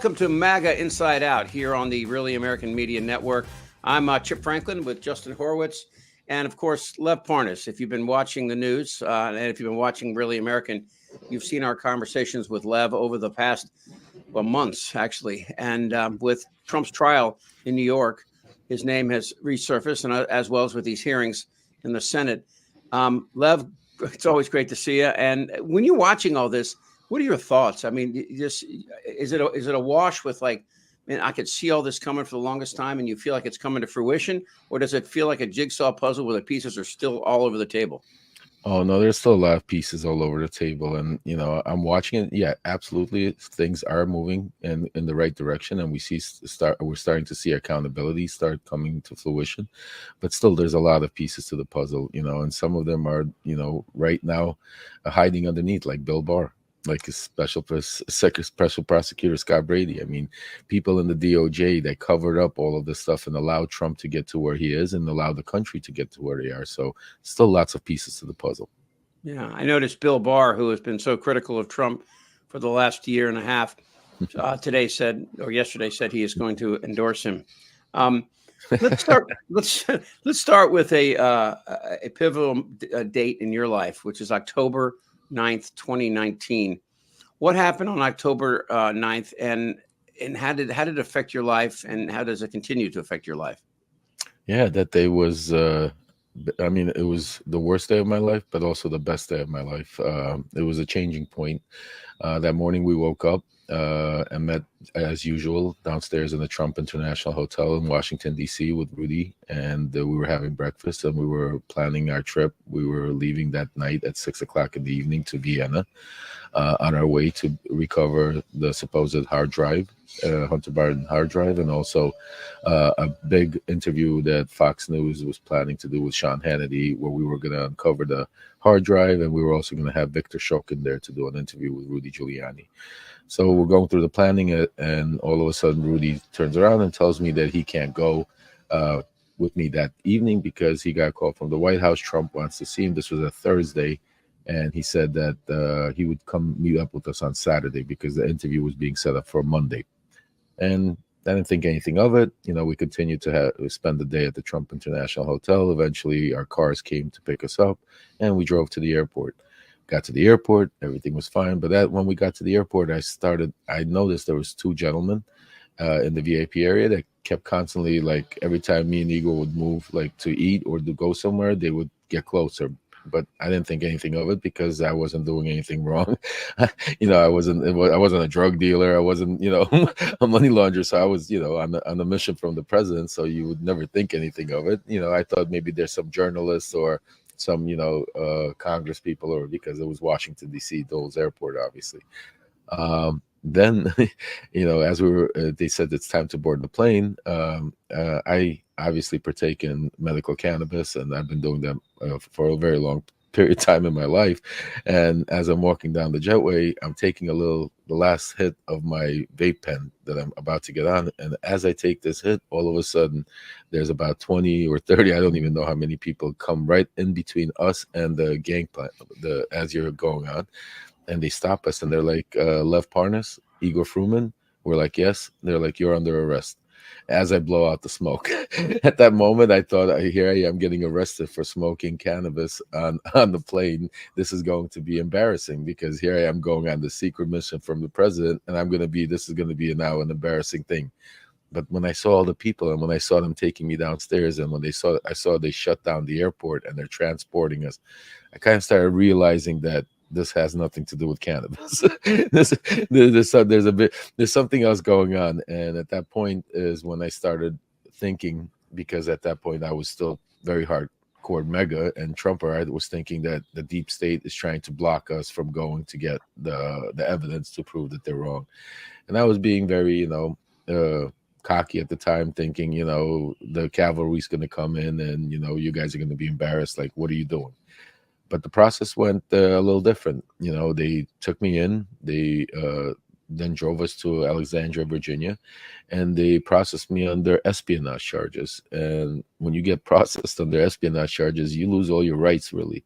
welcome to MAGA Inside Out here on the Really American Media Network. I'm Chip Franklin with Justin Horowitz and, of course, Lev Parnas. If you've been watching the news and if you've been watching Really American, you've seen our conversations with Lev over the past months, actually. And with Trump's trial in New York, his name has resurfaced, and as well as with these hearings in the Senate. Lev, it's always great to see you. And when you're watching all this, what are your thoughts? I mean, just is it a wash with like, man, I could see all this coming for the longest time, and you feel like it's coming to fruition, or does it feel like a jigsaw puzzle where the pieces are still all over the table? Oh no, there's still a lot of pieces all over the table, and I'm watching it. Yeah, absolutely, things are moving in the right direction, and we're starting to see accountability start coming to fruition. But still, there's a lot of pieces to the puzzle, and some of them are, right now, hiding underneath, like Bill Barr, like his special prosecutor Scott Brady. I mean, people in the DOJ that covered up all of this stuff and allowed Trump to get to where he is and allowed the country to get to where they are. So still lots of pieces to the puzzle. Yeah, I noticed Bill Barr, who has been so critical of Trump for the last year and a half, yesterday said he is going to endorse him. Let's start. let's start with a pivotal date in your life, which is October 9th, 2019. What happened on October 9th, and how did it affect your life, and how does it continue to affect your life? Yeah, that day was, it was the worst day of my life, but also the best day of my life. It was a changing point. That morning we woke up and met, as usual, downstairs in the Trump International Hotel in Washington, D.C. with Rudy, and we were having breakfast, and we were planning our trip. We were leaving that night at 6 o'clock in the evening to Vienna on our way to recover the supposed hard drive, Hunter Biden hard drive, and also a big interview that Fox News was planning to do with Sean Hannity, where we were going to uncover the hard drive, and we were also going to have Victor Shokin there to do an interview with Rudy Giuliani. So we're going through the planning, and all of a sudden Rudy turns around and tells me that he can't go with me that evening because he got a call from the White House. Trump wants to see him. This was a Thursday, and he said that he would come meet up with us on Saturday because the interview was being set up for Monday. And I didn't think anything of it. We continued to spend the day at the Trump International Hotel. Eventually, our cars came to pick us up, and we drove to the airport. Got to the airport, everything was fine. But when we got to the airport, I noticed there was two gentlemen in the VIP area that kept constantly, like every time me and Igor would move, like to eat or to go somewhere, they would get closer. But I didn't think anything of it because I wasn't doing anything wrong. I wasn't a drug dealer. I wasn't, a money launderer. So I was, on a mission from the president. So you would never think anything of it. I thought maybe there's some journalists or some, Congress people, or because it was Washington, D.C., Dole's Airport, obviously. Then, as they said it's time to board the plane. I obviously partake in medical cannabis, and I've been doing that for a very long period of time in my life. And as I'm walking down the jetway, I'm taking the last hit of my vape pen that I'm about to get on. And as I take this hit, all of a sudden, there's about 20 or 30, I don't even know how many people, come right in between us and the gangplank as you're going on. And they stop us, and they're like, Lev Parnas, Igor Fruman. We're like, yes. They're like, you're under arrest. As I blow out the smoke. At that moment, I thought, here I am getting arrested for smoking cannabis on the plane. This is going to be embarrassing because here I am going on the secret mission from the president, and this is going to be now an embarrassing thing. But when I saw all the people, and when I saw them taking me downstairs, and when I saw they shut down the airport and they're transporting us, I kind of started realizing that this has nothing to do with cannabis. There's something else going on. And at that point is when I started thinking, because at that point I was still very hardcore MAGA and Trumper. I was thinking that the deep state is trying to block us from going to get the evidence to prove that they're wrong. And I was being very, cocky at the time, thinking, the cavalry's going to come in and, you guys are going to be embarrassed. Like, what are you doing? But the process went a little different. They took me in. They then drove us to Alexandria, Virginia, and they processed me under espionage charges. And when you get processed under espionage charges, you lose all your rights, really.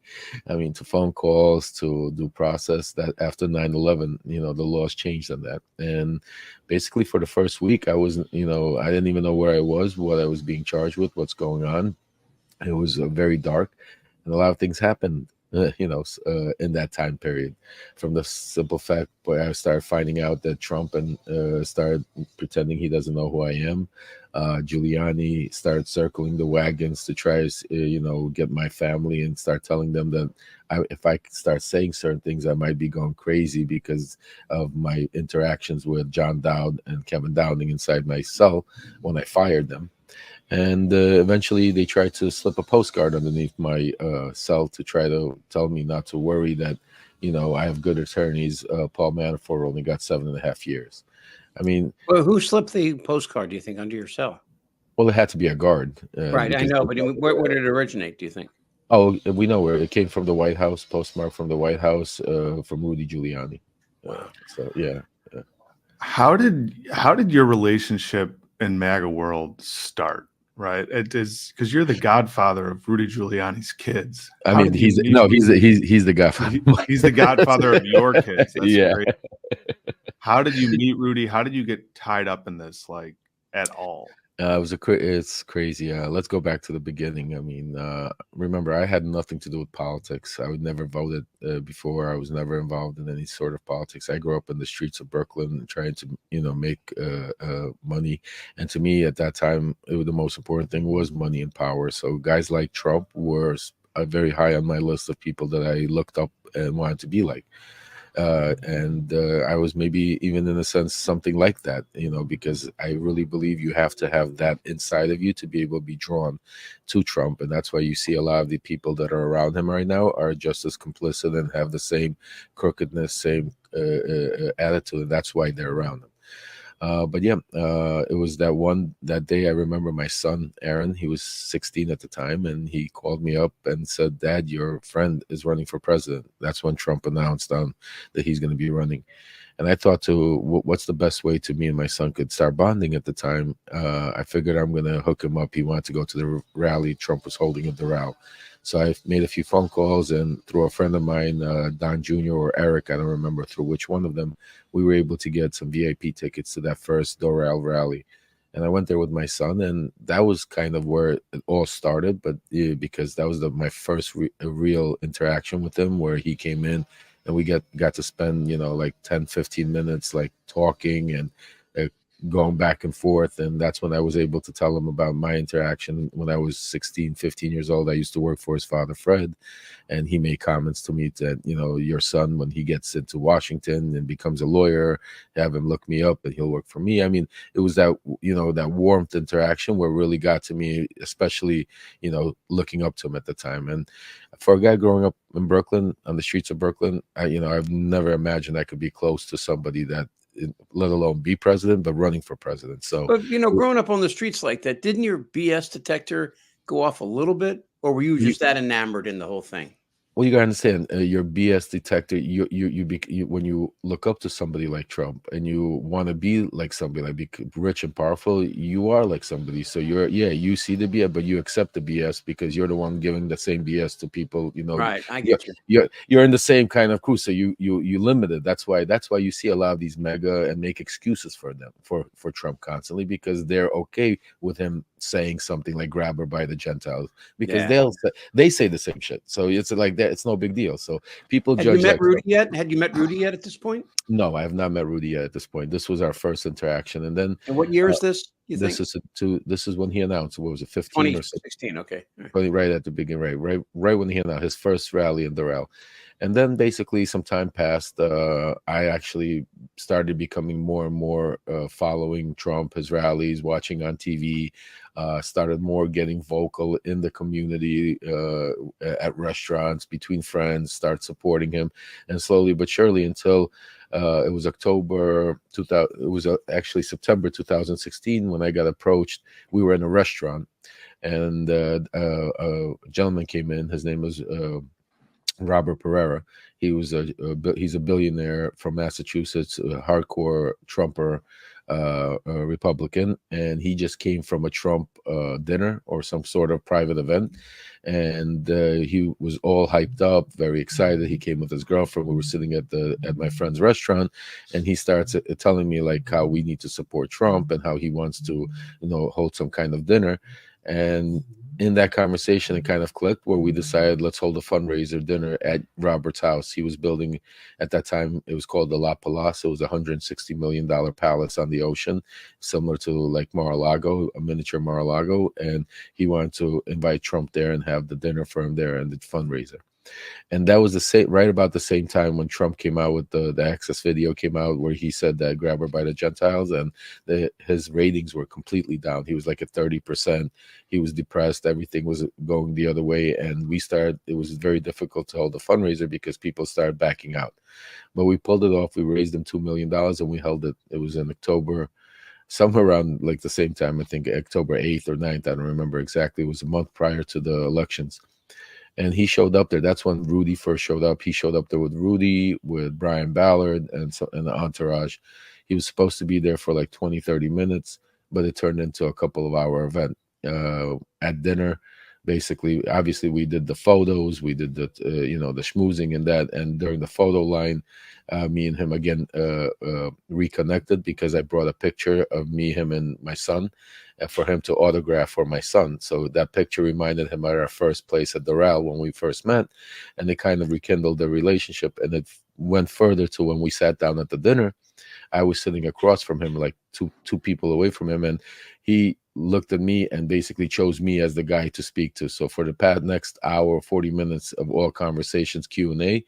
I mean, to phone calls, to due process. That after 9/11, the laws changed on that. And basically, for the first week, I wasn't, I didn't even know where I was, what I was being charged with, what's going on. It was very dark, and a lot of things happened, in that time period. From the simple fact where I started finding out that Trump and started pretending he doesn't know who I am. Giuliani started circling the wagons to try to, get my family and start telling them that if I start saying certain things, I might be going crazy because of my interactions with John Dowd and Kevin Downing inside my cell when I fired them. And eventually they tried to slip a postcard underneath my cell to try to tell me not to worry, that, I have good attorneys. Paul Manfor only got 7.5 years. I mean, well, who slipped the postcard, do you think, under your cell? well, it had to be a guard. Right, I know, but where did it originate, do you think? Oh, we know where it came from. The White House, postmark from the White House, from Rudy Giuliani. Wow. So yeah. How did your relationship in MAGA world start? Right, it is because you're the godfather of Rudy Giuliani's kids. I mean, he's the godfather. He's the godfather of your kids. That's yeah. Great. How did you meet Rudy? How did you get tied up in this, like, at all? It's crazy. Let's go back to the beginning. I mean, remember, I had nothing to do with politics. I would never voted before. I was never involved in any sort of politics. I grew up in the streets of Brooklyn trying to, make money. And to me, at that time, the most important thing was money and power. So guys like Trump were very high on my list of people that I looked up and wanted to be like. And I was maybe even in a sense something like that, because I really believe you have to have that inside of you to be able to be drawn to Trump. And that's why you see a lot of the people that are around him right now are just as complicit and have the same crookedness, same attitude. And that's why they're around him. But yeah, it was that day. I remember my son, Aaron, he was 16 at the time, and he called me up and said, "Dad, your friend is running for president." That's when Trump announced that he's going to be running. And I thought, what's the best way to me and my son could start bonding at the time? I figured I'm going to hook him up. He wanted to go to the rally Trump was holding at Doral. So I made a few phone calls, and through a friend of mine, Don Jr. or Eric, I don't remember through which one of them, we were able to get some VIP tickets to that first Doral rally. And I went there with my son, and that was kind of where it all started. But because that was my first real interaction with him, where he came in and we got to spend, like 10, 15 minutes, like talking and going back and forth. And that's when I was able to tell him about my interaction. When I was 16, 15 years old, I used to work for his father, Fred. And he made comments to me that, your son, when he gets into Washington and becomes a lawyer, have him look me up and he'll work for me. I mean, it was that, that warmth interaction where it really got to me, especially, looking up to him at the time. And for a guy growing up in Brooklyn, on the streets of Brooklyn, I've never imagined I could be close to somebody that, let alone be president, but running for president. So, but growing up on the streets like that, didn't your BS detector go off a little bit, or were you just that enamored in the whole thing? Well, you gotta understand, your BS detector. You when you look up to somebody like Trump and you want to be like somebody, like be rich and powerful, you are like somebody. So you see the BS, but you accept the BS because you're the one giving the same BS to people. Right? I get you. You're in the same kind of crew, so you limit it. That's why you see a lot of these MAGA and make excuses for them for Trump constantly, because they're okay with him saying something like "grab her by the Gentiles," because they say the same shit. So it's like that. It's no big deal. So people judge. Had you met Rudy yet? Had you met Rudy yet at this point? No, I have not met Rudy yet at this point. This was our first interaction, and then. And what year is this? This is when he announced. What was it, 15 or 16? Okay, right at the beginning, right when he announced his first rally in Doral. And then basically some time passed. I actually started becoming more and more following Trump, his rallies, watching on TV, started more getting vocal in the community, at restaurants, between friends, start supporting him. And slowly but surely until it was October 2000. It was actually September 2016 when I got approached. We were in a restaurant, and a gentleman came in. His name was Robert Pereira. He was he's a billionaire from Massachusetts, a hardcore Trumper, a Republican, and he just came from a Trump dinner or some sort of private event, and he was all hyped up, very excited. He came with his girlfriend. We were sitting at my friend's restaurant, and he starts telling me like how we need to support Trump and how he wants to, hold some kind of dinner, and in that conversation, it kind of clicked where we decided let's hold a fundraiser dinner at Robert's house. He was building at that time, it was called the La Palace. It was a $160 million palace on the ocean, similar to like Mar-a-Lago, a miniature Mar-a-Lago. And he wanted to invite Trump there and have the dinner for him there and the fundraiser. And that was right about the same time when Trump came out with the Access video came out where he said that grab her by the Gentiles, and his ratings were completely down. He was like at 30%. He was depressed. Everything was going the other way. And it was very difficult to hold a fundraiser because people started backing out. But we pulled it off. We raised him $2 million and we held it. It was in October, somewhere around like the same time, I think October 8th or 9th. I don't remember exactly. It was a month prior to the elections. And he showed up there. That's when Rudy first showed up. He showed up there with Rudy, with Brian Ballard, and the entourage. He was supposed to be there for like 20, 30 minutes, but it turned into a couple of hour event. At dinner, basically, obviously, we did the photos, we did the, the schmoozing and that. And during the photo line, me and him again reconnected because I brought a picture of me, him, and my son for him to autograph for my son. So that picture reminded him of our first place at Doral when we first met, and it kind of rekindled the relationship. And it went further to when we sat down at the dinner. I was sitting across from him, like two people away from him, and he looked at me and basically chose me as the guy to speak to. So for the past next hour, 40 minutes of all conversations, Q&A,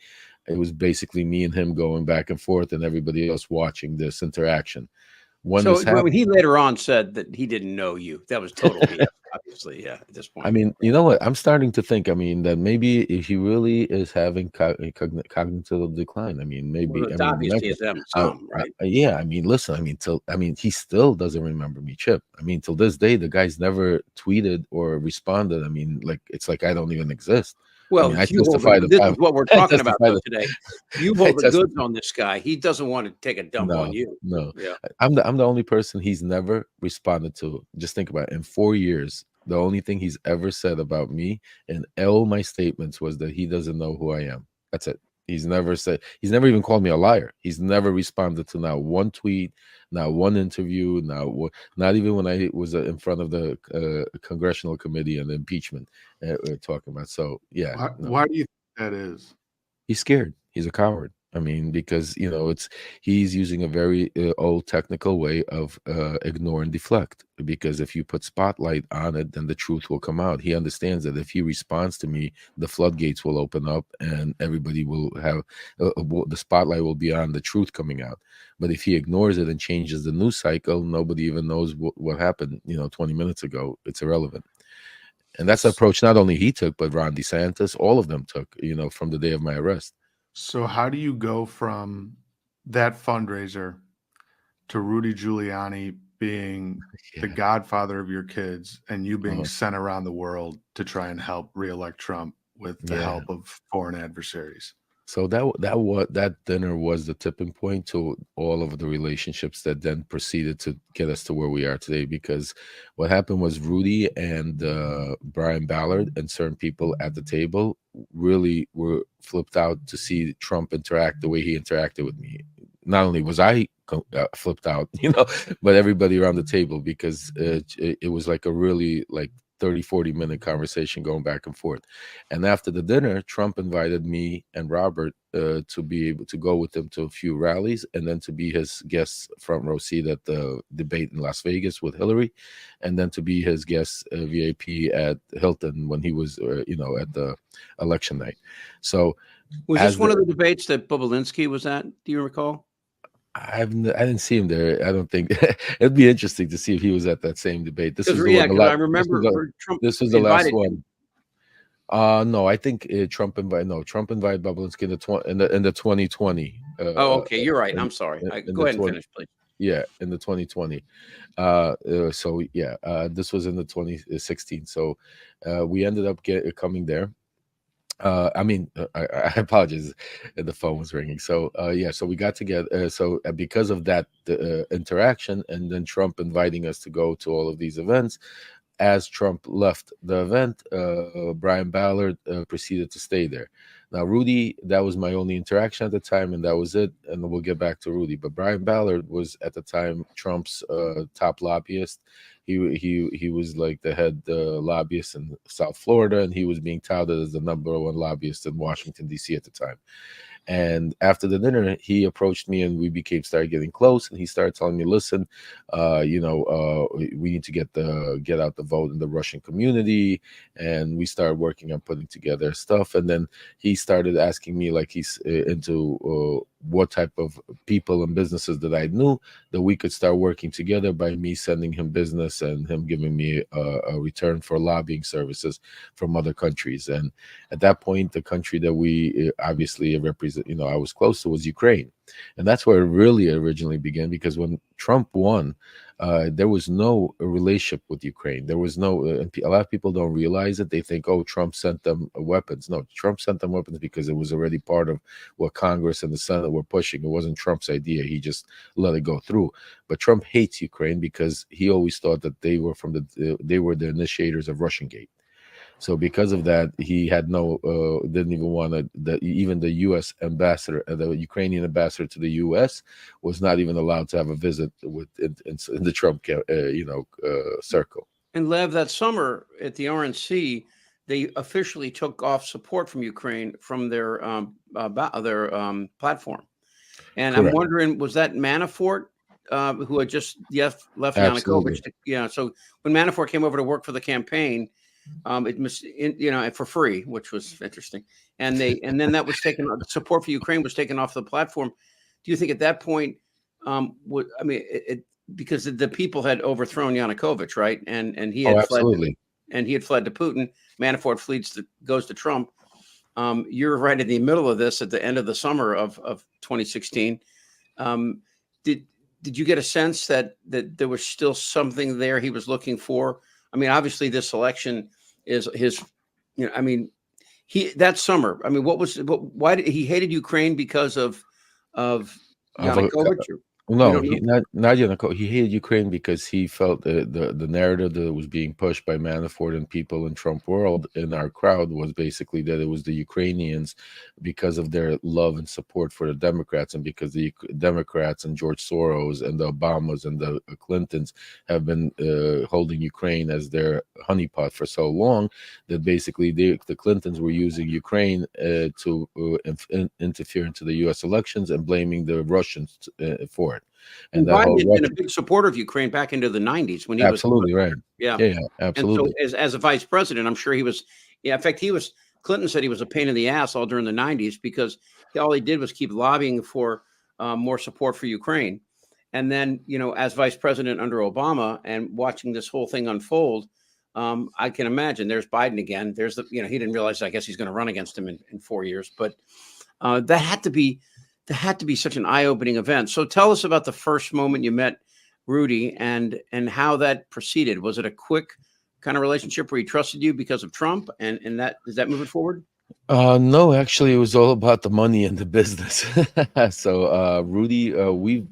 it was basically me and him going back and forth and everybody else watching this interaction. When he later on said that he didn't know you, that was total BS, obviously, yeah, at this point. I mean, you know what? I'm starting to think, that maybe if he really is having cognitive decline, maybe, it's obviously some, right? Yeah, listen, he still doesn't remember me, Chip. Till this day, the guy's never tweeted or responded. It's like I don't even exist. Well, this is what we're talking about today. You hold the goods on this guy. He doesn't want to take a dump on you. No, yeah. I'm the only person he's never responded to. Just think about it. In 4 years, the only thing he's ever said about me in all my statements was that he doesn't know who I am. That's it. He's never even called me a liar. He's never responded to not one tweet, not one interview, not even when I was in front of the congressional committee on impeachment we're talking about. So yeah. Why do you think that is? He's scared. He's a coward. Because he's using a very old technical way of ignore and deflect. Because if you put spotlight on it, then the truth will come out. He understands that if he responds to me, the floodgates will open up, and everybody will have the spotlight will be on the truth coming out. But if he ignores it and changes the news cycle, nobody even knows what happened. 20 minutes ago. It's irrelevant. And that's the approach not only he took, but Ron DeSantis, all of them took. From the day of my arrest. So how do you go from that fundraiser to Rudy Giuliani being the godfather of your kids and you being sent around the world to try and help reelect Trump with the help of foreign adversaries? So that dinner was the tipping point to all of the relationships that then proceeded to get us to where we are today. Because what happened was Rudy and Brian Ballard and certain people at the table really were flipped out to see Trump interact the way he interacted with me. Not only was I flipped out, but everybody around the table, because it was like a really 30-40 minute conversation going back and forth. And after the dinner, Trump invited me and Robert to be able to go with him to a few rallies and then to be his guest front row seat at the debate in Las Vegas with Hillary, and then to be his guest VIP at Hilton when he was at the election night. So was this one of the debates that Bobulinski was at? Do you recall? I didn't see him there. I don't think it'd be interesting to see if he was at that same debate. This was I remember this was the last one. No, I think Trump invited Bobulinski in the 2020. Okay, you're right. I'm sorry. Go ahead and finish, please. Yeah, in the 2020. This was in the 2016. So we ended up coming there. I apologize. The phone was ringing. So, yeah, so we got together. Because of that interaction, and then Trump inviting us to go to all of these events, as Trump left the event, Brian Ballard proceeded to stay there. Now, Rudy, that was my only interaction at the time, and that was it. And we'll get back to Rudy. But Brian Ballard was at the time Trump's top lobbyist. He was like the head lobbyist in South Florida, and he was being touted as the #1 lobbyist in Washington, D.C. at the time. And after the dinner, he approached me, and we started getting close. And he started telling me, "Listen, we need to get out the vote in the Russian community." And we started working on putting together stuff. And then he started asking me, like, he's into what type of people and businesses that I knew that we could start working together by me sending him business and him giving me a return for lobbying services from other countries. And at that point, the country that we obviously represent, I was close to, was Ukraine. And that's where it really originally began, because when Trump won, there was no relationship with Ukraine. There was no, a lot of people don't realize it. They think, oh, Trump sent them weapons. No, Trump sent them weapons because it was already part of what Congress and the Senate were pushing. It wasn't Trump's idea. He just let it go through. But Trump hates Ukraine because he always thought that they were they were the initiators of Russian Gate. So because of that, he had didn't even want to, even the U.S. ambassador, the Ukrainian ambassador to the U.S. was not even allowed to have a visit in the Trump, circle. And Lev, that summer at the RNC, they officially took off support from Ukraine from their platform. And Correct. I'm wondering, was that Manafort who had just left Absolutely. Yanukovych? So when Manafort came over to work for the campaign, it must, for free, which was interesting. And then that was taken. Support for Ukraine was taken off the platform. Do you think at that point, because the people had overthrown Yanukovych, right? And he had absolutely. He had fled to Putin. Manafort goes to Trump. You're right in the middle of this at the end of the summer of 2016. Did you get a sense that there was still something there he was looking for? I mean, obviously, this election is his. That summer. I mean, why did he hated Ukraine because of Yanukovych? No, not Yanukovych. He hated Ukraine because he felt the narrative that was being pushed by Manafort and people in Trump world in our crowd was basically that it was the Ukrainians, because of their love and support for the Democrats, and because the Democrats and George Soros and the Obamas and the Clintons have been holding Ukraine as their honeypot for so long, that basically the Clintons were using Ukraine to interfere into the U.S. elections and blaming the Russians for it. And Biden had been a big supporter of Ukraine back into the 90s when he absolutely was right. Yeah, absolutely. And so as a vice president, I'm sure he was. Yeah, in fact, Clinton said he was a pain in the ass all during the 90s because all he did was keep lobbying for more support for Ukraine. And then, as vice president under Obama and watching this whole thing unfold, I can imagine there's Biden again. There's he didn't realize, I guess, he's going to run against him in 4 years, but that had to be such an eye-opening event. So tell us about the first moment you met Rudy and how that proceeded. Was it a quick kind of relationship where he trusted you because of Trump, and does that move it forward? No, actually, it was all about the money and the business. So Rudy, we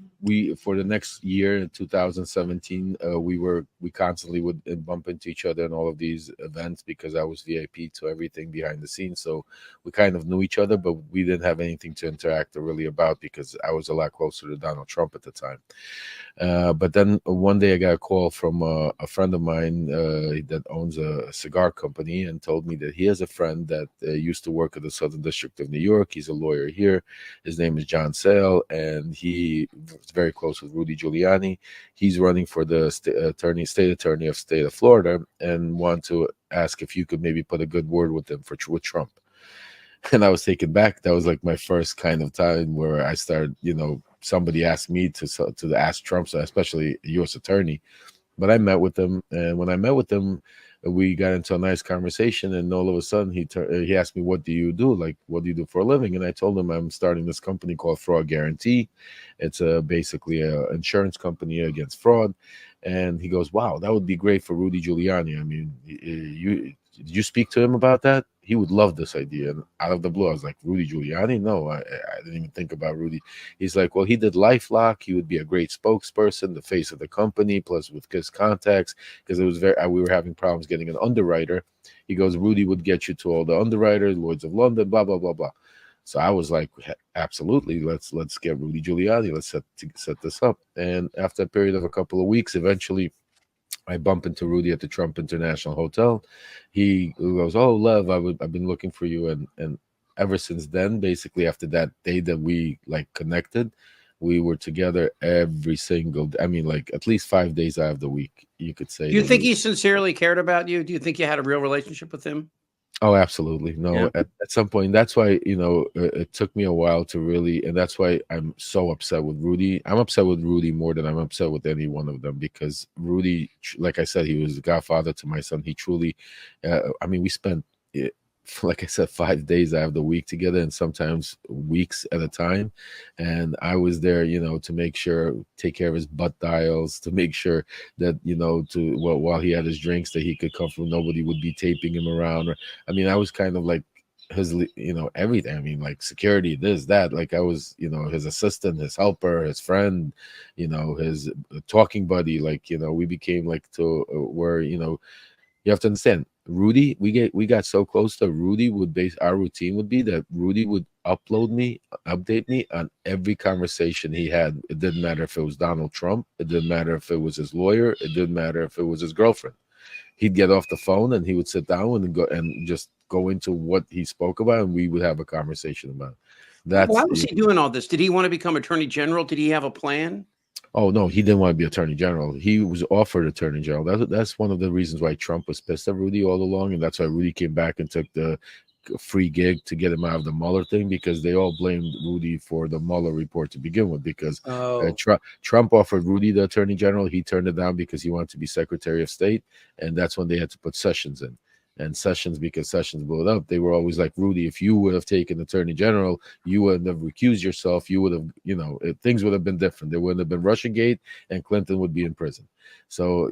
for the next year in 2017, we constantly would bump into each other in all of these events because I was VIP to everything behind the scenes. So we kind of knew each other, but we didn't have anything to interact really about because I was a lot closer to Donald Trump at the time. But then one day I got a call from a friend of mine that owns a cigar company and told me that he has a friend that used to work at the Southern District of New York. He's a lawyer here. His name is John Sale, and he was very close with Rudy Giuliani. He's running for the state attorney of state of Florida, and want to ask if you could maybe put a good word with him with Trump. And I was taken back. That was like my first kind of time where I started, somebody asked me to ask Trump, so especially a U.S. attorney. But I met with him, and when I met with him, we got into a nice conversation. And all of a sudden, he asked me, "What do you do? Like, what do you do for a living?" And I told him I'm starting this company called Fraud Guarantee. It's basically an insurance company against fraud. And he goes, "Wow, that would be great for Rudy Giuliani. I mean, did you speak to him about that?" he would love this idea. And out of the blue, I was like, Rudy Giuliani? No, I didn't even think about Rudy. He's like, well, he did LifeLock. He would be a great spokesperson, the face of the company, plus with his contacts, because it was we were having problems getting an underwriter. He goes, Rudy would get you to all the underwriters, Lloyd's of London, blah, blah, blah, blah. So I was like, absolutely, let's get Rudy Giuliani. Let's set this up. And after a period of a couple of weeks, eventually I bump into Rudy at the Trump International Hotel. He goes, "Oh, Lev, I've been looking for you," and ever since then, basically after that day that we like connected, we were together every single. I mean, like at least 5 days out of the week, you could say. Do you think he sincerely cared about you? Do you think you had a real relationship with him? Oh, absolutely. No, Yeah. at some point, that's why, it took me a while to really, and that's why I'm so upset with Rudy. I'm upset with Rudy more than I'm upset with any one of them, because Rudy, like I said, he was the godfather to my son. He truly, I mean, we spent, like I said, 5 days out of the week together, and sometimes weeks at a time. And I was there, to make sure, take care of his butt dials, to make sure that, while he had his drinks, that he could come from, nobody would be taping him around. Or, I mean, I was kind of like his, everything. I mean, like security, this, that. Like I was, his assistant, his helper, his friend, his talking buddy. Like, we became like to where, you have to understand, Rudy, we got so close to Rudy our routine would be that Rudy would update me on every conversation he had. It didn't matter if it was Donald Trump, it didn't matter if it was his lawyer, it didn't matter if it was his girlfriend. He'd get off the phone and he would sit down and just go into what he spoke about, and we would have a conversation about it. Why was he doing all this? Did he want to become attorney general? Did he have a plan? Oh no, he didn't want to be attorney general. He was offered attorney general. That's one of the reasons why Trump was pissed at Rudy all along, and that's why Rudy came back and took the free gig to get him out of the Mueller thing, because they all blamed Rudy for the Mueller report to begin with. Because Trump offered Rudy the attorney general, he turned it down because he wanted to be Secretary of State, and that's when they had to put Sessions in. And Sessions, because Sessions blew it up, they were always like, Rudy, if you would have taken attorney general, you would have recused yourself. You would have, things would have been different. There wouldn't have been Russiagate, and Clinton would be in prison. So,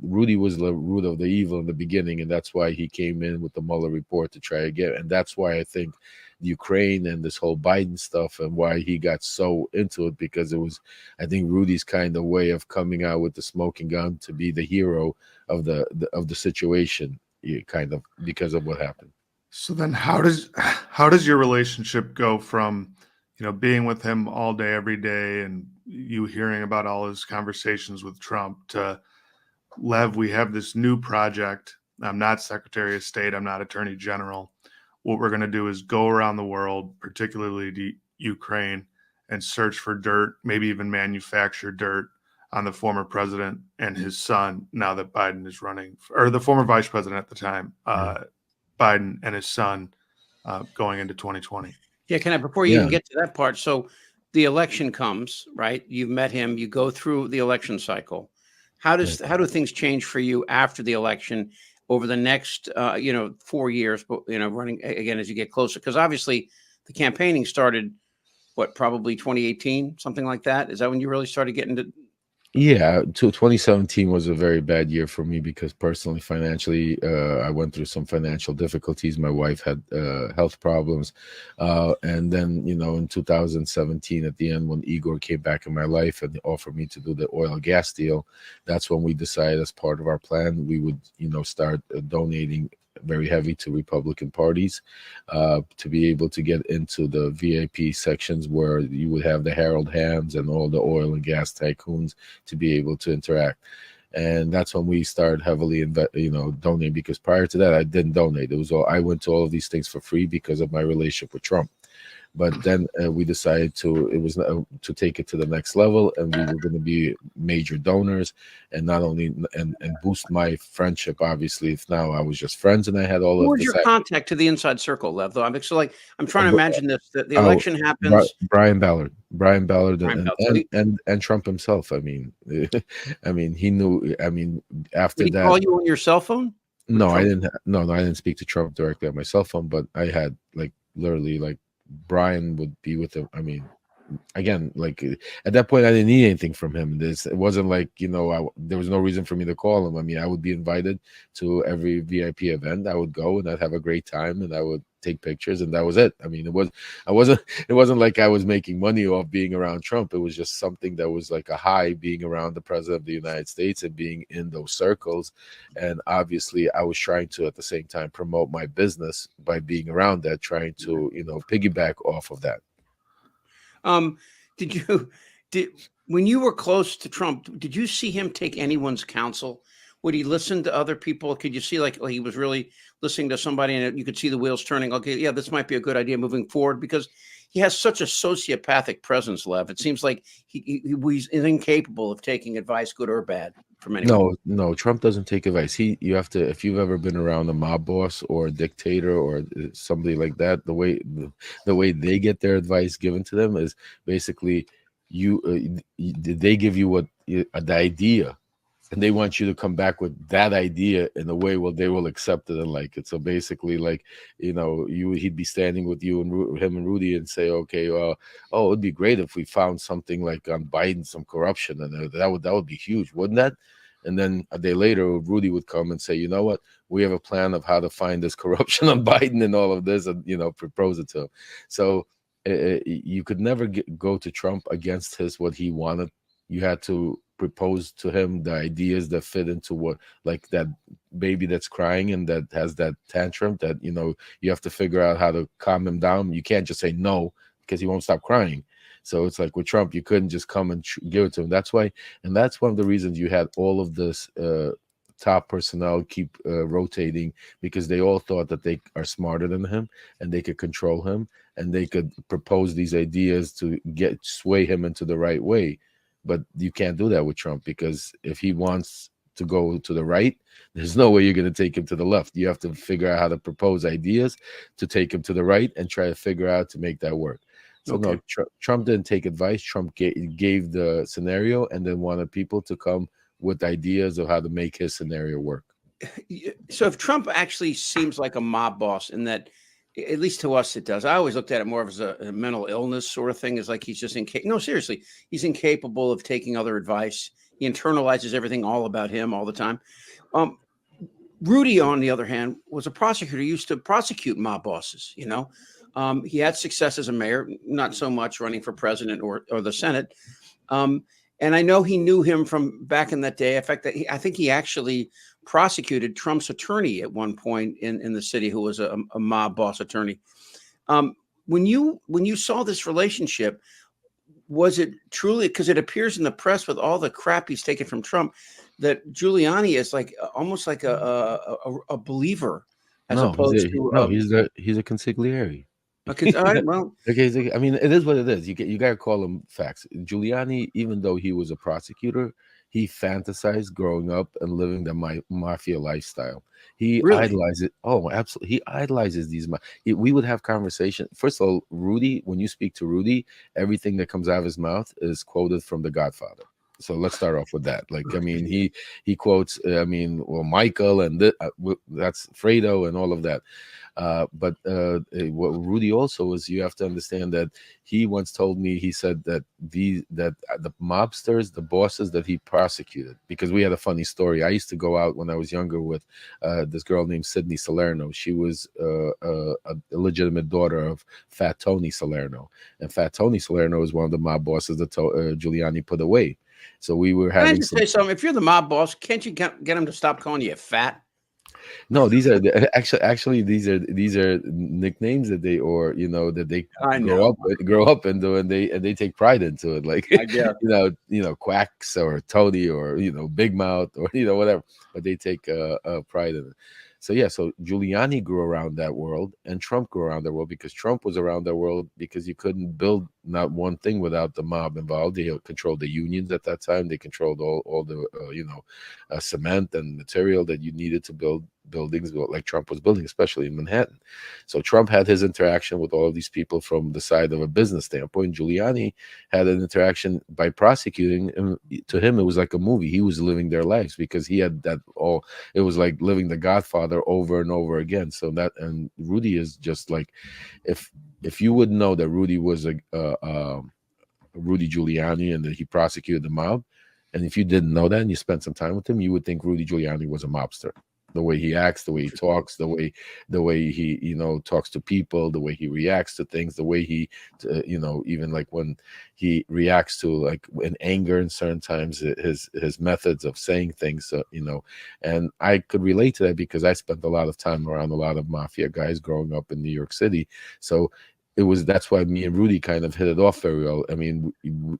Rudy was the root of the evil in the beginning, and that's why he came in with the Mueller report to try again. And that's why I think Ukraine and this whole Biden stuff, and why he got so into it, because it was, I think, Rudy's kind of way of coming out with the smoking gun to be the hero of the situation. Kind of, because of what happened. So then how does your relationship go from, being with him all day, every day, and you hearing about all his conversations with Trump, to, Lev, we have this new project. I'm not Secretary of State. I'm not Attorney General. What we're going to do is go around the world, particularly to Ukraine, and search for dirt, maybe even manufacture dirt on the former president and his son, now that Biden is running, or the former vice president at the time, Biden and his son, going into 2020. Yeah, before you even get to that part, so the election comes, right? You've met him, you go through the election cycle. How do things change for you after the election over the next 4 years, but running again as you get closer? Because obviously the campaigning started, probably 2018, something like that. Is that when you really started getting to? Yeah, 2017 was a very bad year for me, because personally, financially, I went through some financial difficulties. My wife had health problems. And then, in 2017, at the end, when Igor came back in my life and offered me to do the oil and gas deal, that's when we decided, as part of our plan, we would, start donating very heavy to Republican parties, to be able to get into the VIP sections where you would have the Harold Hams and all the oil and gas tycoons to be able to interact. And that's when we started heavily donating, because prior to that, I didn't donate. It was all, I went to all of these things for free because of my relationship with Trump. But then we decided to take it to the next level, and we were going to be major donors, and not only and boost my friendship. Obviously, if now I was just friends and I had all of this. Where's your contact to the inside circle, Lev? Though I'm trying to imagine this: that the election happens. Brian Ballard, and Trump himself. I mean, he knew. I mean, after Did he that, call you on your cell phone? No, I didn't. No, I didn't speak to Trump directly on my cell phone, but I had literally Brian would be with him. I mean, again, like at that point, I didn't need anything from him. It wasn't like, there was no reason for me to call him. I mean, I would be invited to every VIP event. I would go and I'd have a great time and I would take pictures, and that was it. I mean, it wasn't like I was making money off being around Trump. It was just something that was like a high, being around the president of the United States and being in those circles. And obviously I was trying to at the same time promote my business by being around that, trying to, piggyback off of that. Did you when you were close to Trump, did you see him take anyone's counsel? Would he listen to other people? Could you see like he was really listening to somebody and you could see the wheels turning? Okay, yeah, this might be a good idea moving forward, because he has such a sociopathic presence, Lev. It seems like he's incapable of taking advice, good or bad, from anyone. No, Trump doesn't take advice. You have to, if you've ever been around a mob boss or a dictator or somebody like that, the way they get their advice given to them is basically they give you the idea, and they want you to come back with that idea in a way where they will accept it and like it. So basically, like, he'd be standing with you and him and Rudy and say, okay, it'd be great if we found something like on Biden, some corruption, and that would be huge, wouldn't that? And then a day later, Rudy would come and say, you know what, we have a plan of how to find this corruption on Biden and all of this, and propose it to him. So you could never go to Trump against what he wanted. You had to propose to him the ideas that fit into what, like that baby that's crying and that has that tantrum that you have to figure out how to calm him down. You can't just say no, because he won't stop crying. So it's like with Trump, you couldn't just come and give it to him. That's why, and that's one of the reasons you had all of this top personnel keep rotating, because they all thought that they are smarter than him and they could control him and they could propose these ideas to sway him into the right way. But you can't do that with Trump, because if he wants to go to the right, there's no way you're going to take him to the left. You have to figure out how to propose ideas to take him to the right and try to figure out to make that work. So okay. No, Trump didn't take advice. Trump gave the scenario and then wanted people to come with ideas of how to make his scenario work. So if Trump actually seems like a mob boss, in that, at least to us, it does. I always looked at it more of as a mental illness sort of thing. Is like he's just no, seriously, he's incapable of taking other advice. He internalizes everything all about him all the time. Rudy, on the other hand, was a prosecutor. He used to prosecute mob bosses. He had success as a mayor, not so much running for president or the Senate. And I know he knew him from back in that day. In fact, I think he actually prosecuted Trump's attorney at one point in the city, who was a mob boss attorney. When you saw this relationship, was it truly, because it appears in the press with all the crap he's taken from Trump, that Giuliani is like almost like a believer, as opposed to he's a consigliere. Okay, all right, well, okay. I mean, it is what it is. You got to call him facts. Giuliani, even though he was a prosecutor, he fantasized growing up and living the mafia lifestyle. He idolized it. Oh, absolutely. He idolizes these. We would have conversation. First of all, Rudy, when you speak to Rudy, everything that comes out of his mouth is quoted from The Godfather. So let's start off with that. Like, I mean, he quotes, Michael and that's Fredo and all of that. But what Rudy also is, you have to understand that he once told me, he said that the mobsters, the bosses that he prosecuted, because we had a funny story. I used to go out when I was younger with this girl named Sydney Salerno. She was a illegitimate daughter of Fat Tony Salerno. And Fat Tony Salerno is one of the mob bosses that Giuliani put away. So we were having. Can I just say something? If you're the mob boss, can't you get him to stop calling you fat? No, these are actually these are nicknames that they grow up and do, and they take pride into it. Like Quacks or Tony or Big Mouth or whatever, but they take pride in it. So yeah, so Giuliani grew around that world, and Trump grew around that world, because Trump was around that world because you couldn't build not one thing without the mob involved. They controlled the unions at that time. They controlled all the cement and material that you needed to build buildings like Trump was building, especially in Manhattan. So Trump had his interaction with all of these people from the side of a business standpoint. Giuliani had an interaction by prosecuting, and to him it was like a movie. He was living their lives, because he had that all. It was like living The Godfather over and over again. So that, and Rudy is just like, if you would know that Rudy was Rudy Giuliani and that he prosecuted the mob. And if you didn't know that and you spent some time with him, you would think Rudy Giuliani was a mobster. The way he acts, the way he talks, the way he talks to people, the way he reacts to things, the way he even like when he reacts to like in anger in certain times, his methods of saying things, and I could relate to that because I spent a lot of time around a lot of mafia guys growing up in New York City. So that's why me and Rudy kind of hit it off very well. I mean,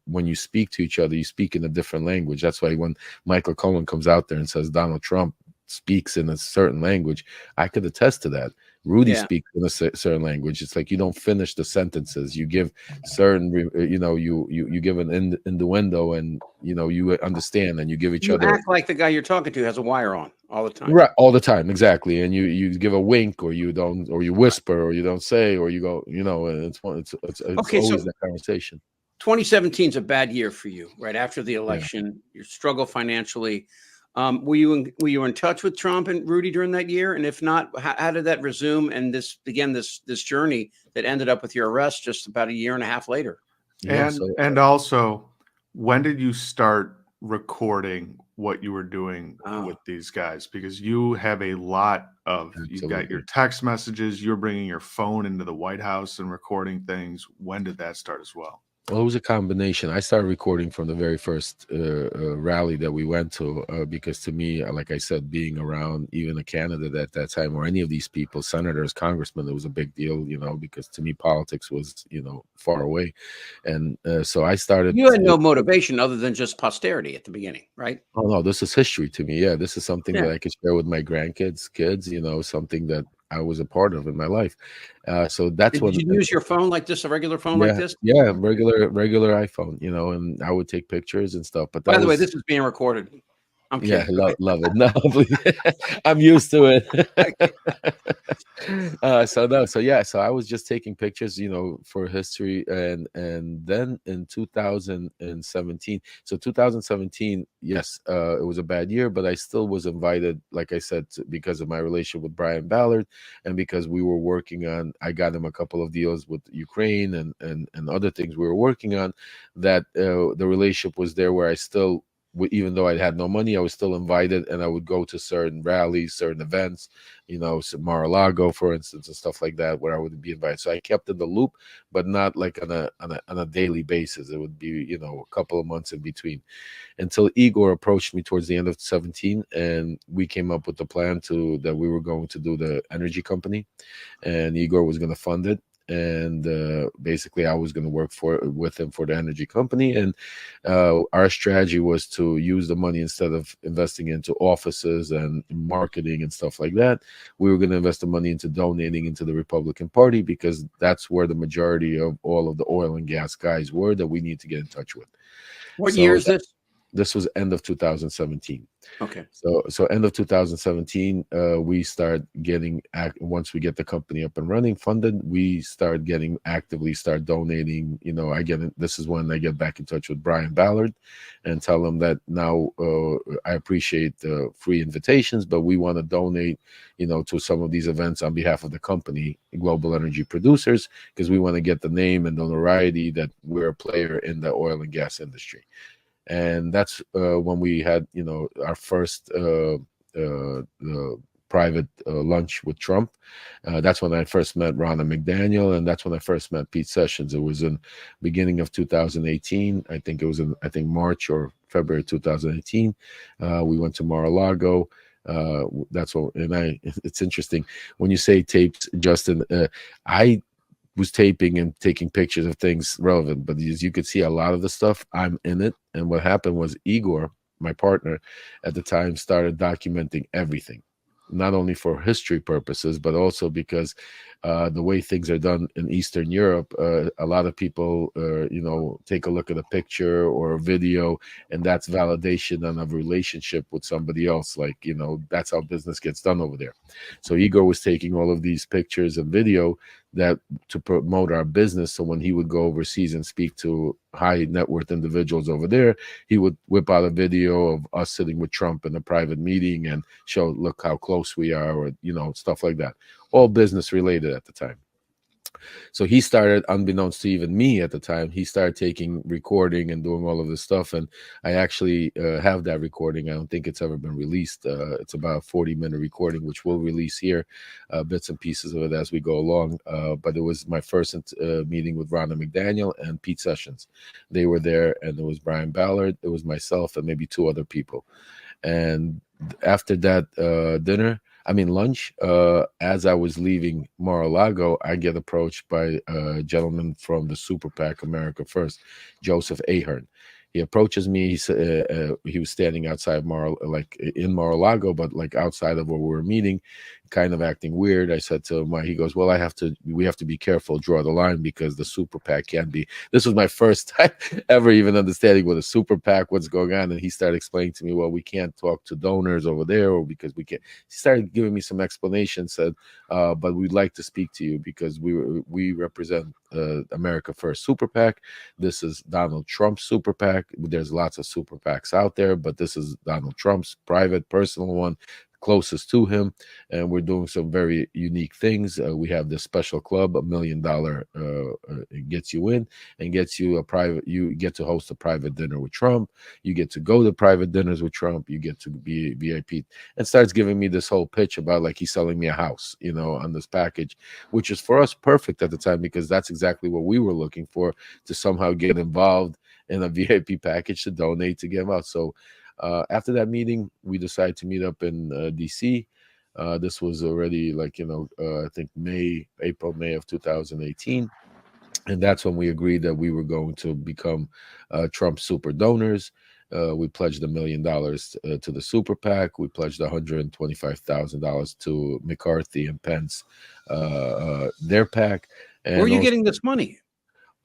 when you speak to each other, you speak in a different language. That's why when Michael Cohen comes out there and says Donald Trump speaks in a certain language, I could attest to that. Rudy speaks in a certain language. It's like you don't finish the sentences. You give certain, you give an innuendo, and you understand, and you give each other. You act like the guy you're talking to has a wire on all the time. Right, all the time, exactly. And you give a wink, or you don't, or you whisper, or you don't say, or you go, and it's Okay, always that conversation. 2017 is a bad year for you, right after the election. You struggle financially. Were you in touch with Trump and Rudy during that year? And if not, how did that resume? And this began this journey that ended up with your arrest just about a year and a half later. And also, when did you start recording what you were doing with these guys? Because you have a lot of, you've got your text messages, you're bringing your phone into the White House and recording things. When did that start as well? Well, it was a combination. I started recording from the very first rally that we went to because to me, like I said, being around even a candidate at that time or any of these people, senators, congressmen, it was a big deal, because to me, politics was, far away. And so I started. You had no motivation other than just posterity at the beginning, right? Oh, no, this is history to me. Yeah, this is something that I could share with my grandkids, kids, something that I was a part of in my life. So that's when. Did you use your phone like this, a regular phone like this? Yeah, regular iPhone, and I would take pictures and stuff. But by the way, this is being recorded. I'm kidding. Yeah, love it. No, I'm used to it. So I was just taking pictures, for history, and then in 2017. So 2017, yes, it was a bad year, but I still was invited, like I said, because of my relationship with Brian Ballard, and because we were working on. I got him a couple of deals with Ukraine and other things we were working on. That the relationship was there where I still. Even though I had no money, I was still invited, and I would go to certain rallies, certain events, Mar-a-Lago, for instance, and stuff like that, where I would be invited. So I kept in the loop, but not like on a daily basis. It would be, a couple of months in between, until Igor approached me towards the end of 17, and we came up with the plan that we were going to do the energy company, and Igor was going to fund it. And basically I was going to work with him for the energy company, and our strategy was to use the money, instead of investing into offices and marketing and stuff like that, we were going to invest the money into donating into the Republican Party, because that's where the majority of all of the oil and gas guys were that we need to get in touch with. What year is this? This was end of 2017. Okay. So end of 2017, we start getting once we get the company up and running, funded, we start donating. This is when I get back in touch with Brian Ballard and tell him that now I appreciate the free invitations, but we want to donate, to some of these events on behalf of the company, Global Energy Producers, because we want to get the name and notoriety that we're a player in the oil and gas industry. And that's when we had, our first private lunch with Trump. That's when I first met Ronna McDaniel, and that's when I first met Pete Sessions. It was in beginning of 2018. I think it was in March or February 2018. We went to Mar-a-Lago. It's interesting when you say tapes, Justin. I was taping and taking pictures of things relevant, but as you could see, a lot of the stuff, I'm in it. And what happened was Igor, my partner at the time, started documenting everything, not only for history purposes, but also because the way things are done in Eastern Europe, a lot of people, take a look at a picture or a video, and that's validation on a relationship with somebody else. Like, that's how business gets done over there. So Igor was taking all of these pictures and video to promote our business. So when he would go overseas and speak to high net worth individuals over there, he would whip out a video of us sitting with Trump in a private meeting and show, look how close we are, or, stuff like that. All business related at the time. So he started, unbeknownst to even me at the time, he started taking recording and doing all of this stuff. And I actually have that recording. I don't think it's ever been released. It's about a 40-minute recording, which we'll release here, bits and pieces of it as we go along. But it was my first meeting with Ronna McDaniel and Pete Sessions. They were there, and it was Brian Ballard, it was myself, and maybe two other people. And after that lunch, as I was leaving Mar-a-Lago, I get approached by a gentleman from the Super PAC America First, Joseph Ahern. He approaches me. He was standing outside in Mar-a-Lago, but like outside of where we were meeting, kind of acting weird. I said to him, he goes, well, we have to be careful, draw the line, because the Super PAC can be. This was my first time ever even understanding what a Super PAC, what's going on. And he started explaining to me, well, we can't talk to donors over there, or because we can't. He started giving me some explanation, said, but we'd like to speak to you because we represent America First Super PAC. This is Donald Trump's Super PAC. There's lots of Super PACs out there, but this is Donald Trump's private, personal one, closest to him, and we're doing some very unique things. We have this special club, $1 million, it gets you in and gets you you get to host a private dinner with Trump. You get to go to private dinners with Trump. You get to be VIP, and starts giving me this whole pitch about like he's selling me a house, on this package, which is for us perfect at the time, because that's exactly what we were looking for, to somehow get involved in a VIP package to donate to give out. So after that meeting, we decided to meet up in DC. This was already I think May of 2018. And that's when we agreed that we were going to become Trump super donors. We pledged $1 million to the Super PAC. We pledged $125,000 to McCarthy and Pence, their PAC. And where are you getting this money?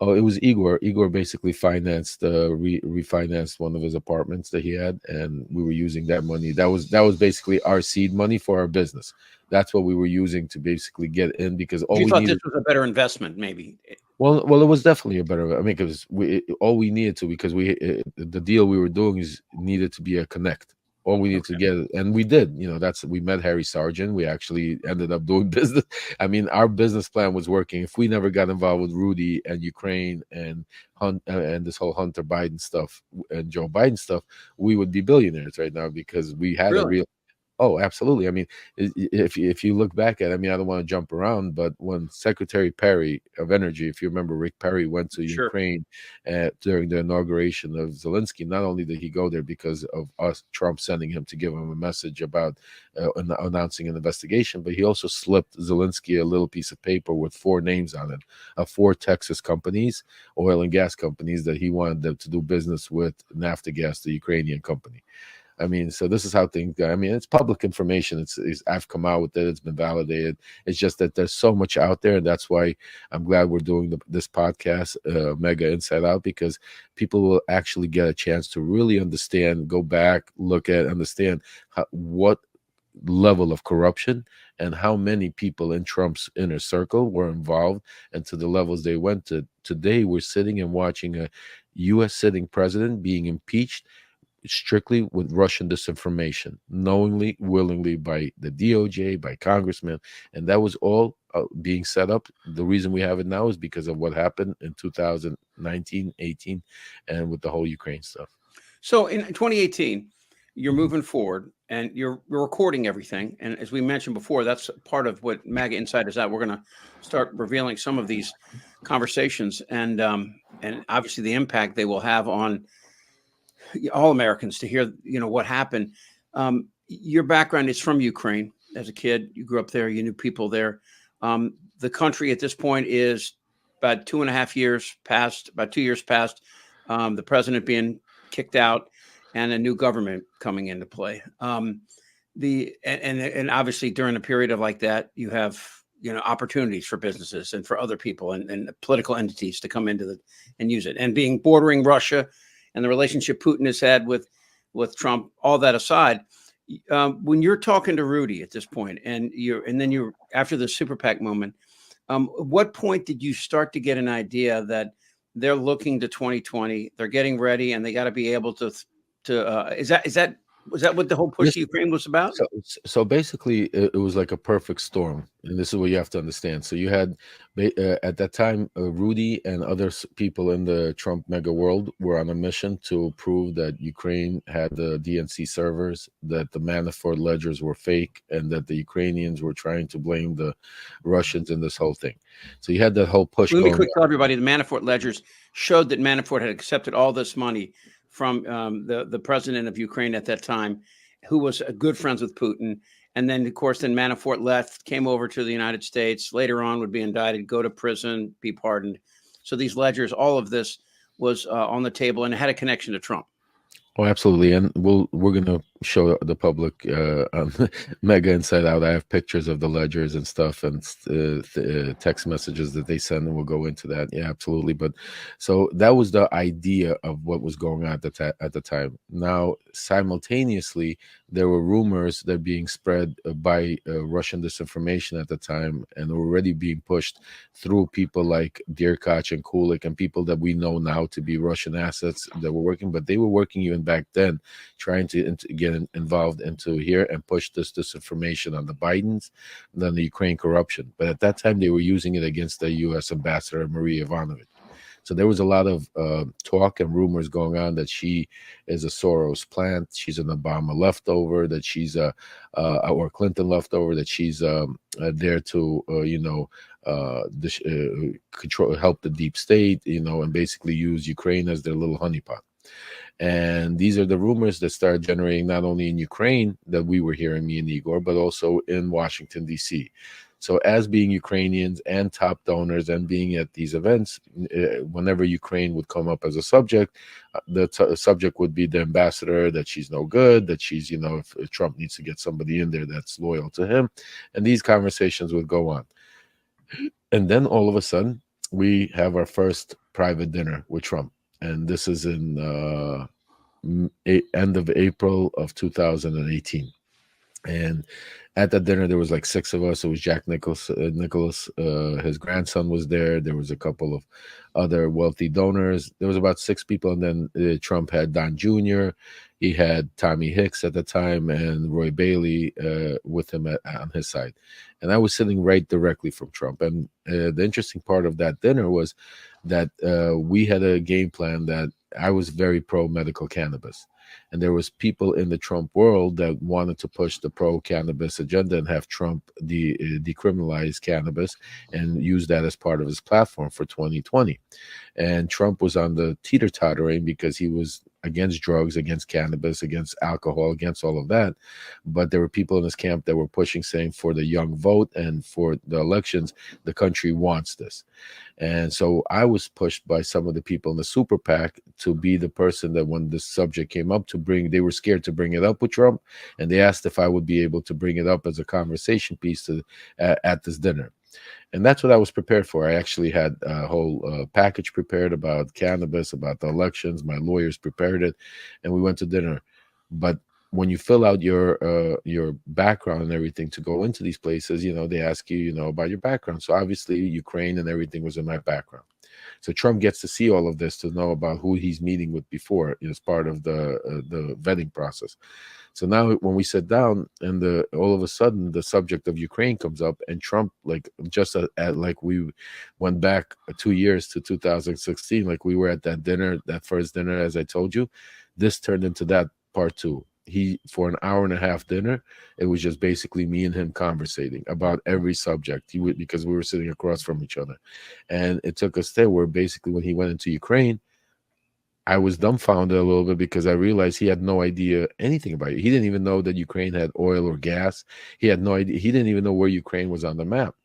Oh, it was Igor. Igor basically financed, refinanced one of his apartments that he had, and we were using that money. That was basically our seed money for our business. That's what we were using to basically get in, because all You we thought needed. this was a better investment, maybe. Well, it was definitely a better. I mean, because all we needed to, because the deal we were doing needed to be a connect. All we needed to get, and we did. We met Harry Sargent. We actually ended up doing business. I mean, our business plan was working. If we never got involved with Rudy and Ukraine and and this whole Hunter Biden stuff and Joe Biden stuff, we would be billionaires right now, because we had a real. Oh, absolutely. I mean, if you look back at it, I mean, I don't want to jump around, but when Secretary Perry of Energy, if you remember, Rick Perry went to Ukraine during the inauguration of Zelensky, not only did he go there because of us, Trump sending him to give him a message about announcing an investigation, but he also slipped Zelensky a little piece of paper with 4 names on it, of 4 Texas companies, oil and gas companies, that he wanted them to do business with Naftogaz, the Ukrainian company. I mean, so this is how things go. I mean, it's public information. It's I've come out with it. It's been validated. It's just that there's so much out there, and that's why I'm glad we're doing this podcast, Mega Inside Out, because people will actually get a chance to really understand, go back, look at, understand what level of corruption and how many people in Trump's inner circle were involved, and to the levels they went to. Today, we're sitting and watching a U.S. sitting president being impeached strictly with Russian disinformation, knowingly, willingly, by the DOJ, by congressmen, and that was all being set up. The reason we have it now is because of what happened in 2019, 18, and with the whole Ukraine stuff. So in 2018, you're moving forward and you're recording everything. And as we mentioned before, that's part of what MAGA Inside is out. We're going to start revealing some of these conversations and obviously the impact they will have on all Americans to hear, what happened. Your background is from Ukraine. As a kid, you grew up there. You knew people there. The country at this point is about 2.5 years past, about 2 years past the president being kicked out and a new government coming into play. And obviously during a period of like that, you have, opportunities for businesses and for other people and political entities to come into and use it. And being bordering Russia and the relationship Putin has had with Trump, all that aside, when you're talking to Rudy at this point, and then you're after the Super PAC moment, what point did you start to get an idea that they're looking to 2020, they're getting ready, and they got to be able to is that Was that what the whole push to Ukraine was about? So basically, it was like a perfect storm, and this is what you have to understand. So you had at that time, Rudy and other people in the Trump mega world were on a mission to prove that Ukraine had the DNC servers, that the Manfor ledgers were fake, and that the Ukrainians were trying to blame the Russians in this whole thing. So you had that whole push Let me going quick tell everybody the Manafort ledgers showed that Manafort had accepted all this money from the president of Ukraine at that time, who was good friends with Putin. And then, of course, then Manafort left, came over to the United States, later on would be indicted, go to prison, be pardoned. So these ledgers, all of this was on the table, and it had a connection to Trump. Oh, absolutely, and we're gonna show the public on Mega Inside Out. I have pictures of the ledgers and stuff, and text messages that they send, and we'll go into that. Yeah, absolutely. But so that was the idea of what was going on at the time. Now, simultaneously, there were rumors that being spread by Russian disinformation at the time, and already being pushed through people like Dirkach and Kulik and people that we know now to be Russian assets that were working, but they were working even back then, trying to get involved into here and push this disinformation on the Bidens and then the Ukraine corruption. But at that time, they were using it against the U.S. ambassador, Marie Ivanovich. So there was a lot of talk and rumors going on that she is a Soros plant, she's an Obama leftover, that she's or Clinton leftover, that she's there to control, help the deep state, and basically use Ukraine as their little honeypot. And these are the rumors that started generating not only in Ukraine that we were hearing, me and Igor, but also in Washington, D.C. So as being Ukrainians and top donors and being at these events, whenever Ukraine would come up as a subject, the subject would be the ambassador, that she's no good, that she's, if Trump needs to get somebody in there that's loyal to him. And these conversations would go on. And then all of a sudden, we have our first private dinner with Trump. And this is in end of April of 2018. And at that dinner, there was like 6 of us. It was Jack Nicholas, his grandson was there. There was a couple of other wealthy donors. There was about 6 people. And then Trump had Don Jr., he had Tommy Hicks at the time, and Roy Bailey with him on his side. And I was sitting right directly from Trump. And the interesting part of that dinner was that we had a game plan that I was very pro-medical cannabis. And there was people in the Trump world that wanted to push the pro-cannabis agenda and have Trump decriminalize cannabis and use that as part of his platform for 2020. And Trump was on the teeter-tottering because he was against drugs, against cannabis, against alcohol, against all of that. But there were people in his camp that were pushing, saying for the young vote and for the elections, the country wants this. And so I was pushed by some of the people in the super PAC to be the person that when this subject came up they were scared to bring it up with Trump. And they asked if I would be able to bring it up as a conversation piece at this dinner. And that's what I was prepared for. I actually had a whole package prepared about cannabis, about the elections. My lawyers prepared it, and we went to dinner. But when you fill out your background and everything to go into these places, they ask you, about your background. So obviously Ukraine and everything was in my background. So Trump gets to see all of this to know about who he's meeting with before as part of the vetting process. So now when we sit down and all of a sudden the subject of Ukraine comes up, and Trump, like just like we went back 2 years to 2016, like we were at that dinner, that first dinner, as I told you, this turned into that part 2. For an hour and a half dinner, it was just basically me and him conversating about every subject. Because we were sitting across from each other, and it took us there where basically when he went into Ukraine, I was dumbfounded a little bit because I realized he had no idea anything about it. He didn't even know that Ukraine had oil or gas. He had no idea. He didn't even know where Ukraine was on the map.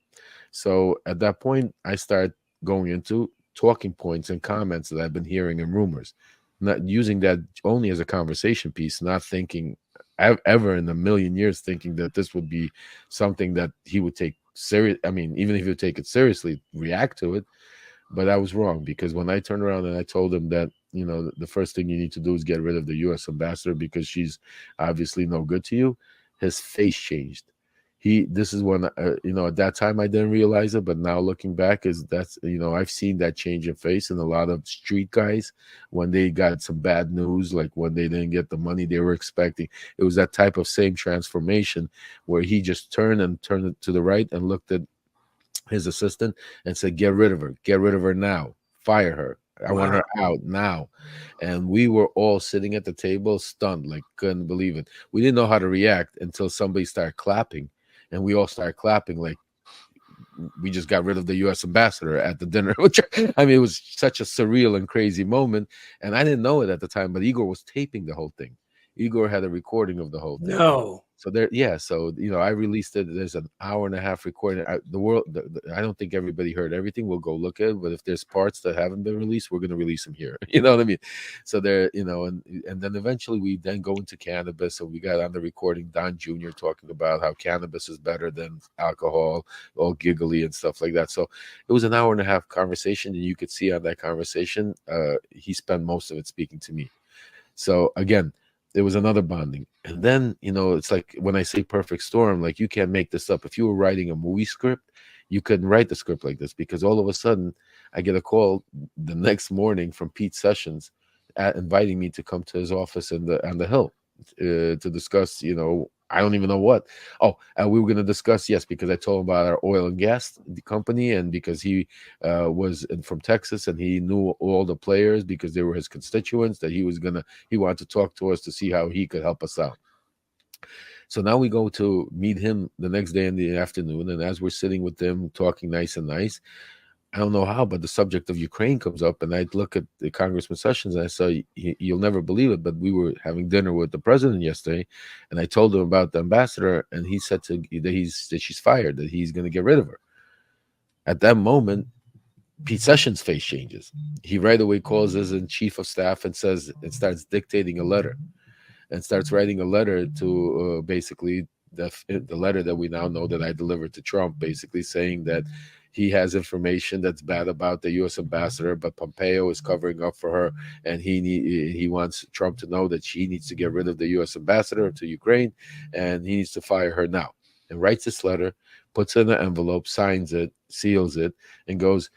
So at that point, I started going into talking points and comments that I've been hearing and rumors, not using that only as a conversation piece, not thinking ever in a million years thinking that this would be something that he would take serious. I mean, even if he would take it seriously, react to it. But I was wrong, because when I turned around and I told him that, the first thing you need to do is get rid of the U.S. ambassador because she's obviously no good to you, his face changed. This is when at that time I didn't realize it, but now looking back, I've seen that change in face in a lot of street guys when they got some bad news, like when they didn't get the money they were expecting. It was that type of same transformation where he just turned it to the right and looked at his assistant and said, get rid of her now, fire her, I want her out now. And we were all sitting at the table stunned, like couldn't believe it. We didn't know how to react until somebody started clapping, and we all started clapping like we just got rid of the U.S. ambassador at the dinner. Which, I mean, it was such a surreal and crazy moment, and I didn't know it at the time, but Igor was taping the whole thing. Igor had a recording of the whole thing. No. So I released it. There's an hour and a half recording. I don't think everybody heard everything. We'll go look at it, but if there's parts that haven't been released, we're going to release them here. You know what I mean? So there, and then eventually we then go into cannabis. So we got on the recording Don Jr. talking about how cannabis is better than alcohol, all giggly and stuff like that. So it was an hour and a half conversation, and you could see on that conversation, he spent most of it speaking to me. So again, there was another bonding. And then, it's like when I say perfect storm, like you can't make this up. If you were writing a movie script, you couldn't write the script like this, because all of a sudden I get a call the next morning from Pete Sessions inviting me to come to his office on the Hill to discuss, I don't even know what. Oh, we were going to discuss, yes, because I told him about our oil and gas company, and because he was from Texas and he knew all the players because they were his constituents, that he wanted to talk to us to see how he could help us out. So now we go to meet him the next day in the afternoon, and as we're sitting with them talking nice, I don't know how, but the subject of Ukraine comes up, and I look at the Congressman Sessions and I say, you'll never believe it, but we were having dinner with the president yesterday, and I told him about the ambassador, and he said that she's fired, that he's going to get rid of her. At that moment, Pete Sessions' face changes. He right away calls his chief of staff and starts dictating a letter, and starts writing a letter to basically the letter that we now know that I delivered to Trump, basically saying that he has information that's bad about the U.S. ambassador, but Pompeo is covering up for her, and he wants Trump to know that she needs to get rid of the U.S. ambassador to Ukraine, and he needs to fire her now. And writes this letter, puts it in an envelope, signs it, seals it, and goes,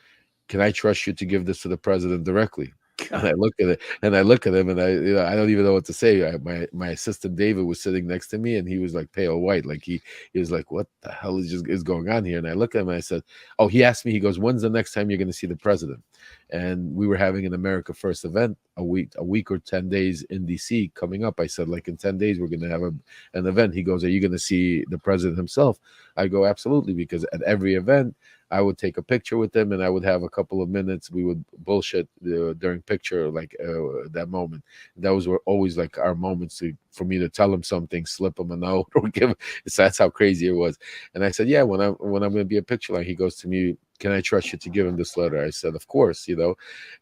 "Can I trust you to give this to the president directly?" And I look at it, and I look at him, and I don't even know what to say. My assistant David was sitting next to me, and he was like pale white, like he was like, "What the hell is going on here?" And I look at him, and I said, "Oh," he asked me. He goes, "When's the next time you're going to see the president?" And we were having an America First event a week or 10 days in DC coming up. I said, like in 10 days we're going to have an event. He goes, "Are you going to see the president himself?" I go, "Absolutely," because at every event I would take a picture with them, and I would have a couple of minutes. We would bullshit during picture, like that moment. Those were always like our moments for me to tell him something, slip him a note, or give. That's how crazy it was. And I said, "Yeah, when I'm going to be a picture line," he goes to me, "Can I trust you to give him this letter?" I said, "Of course,"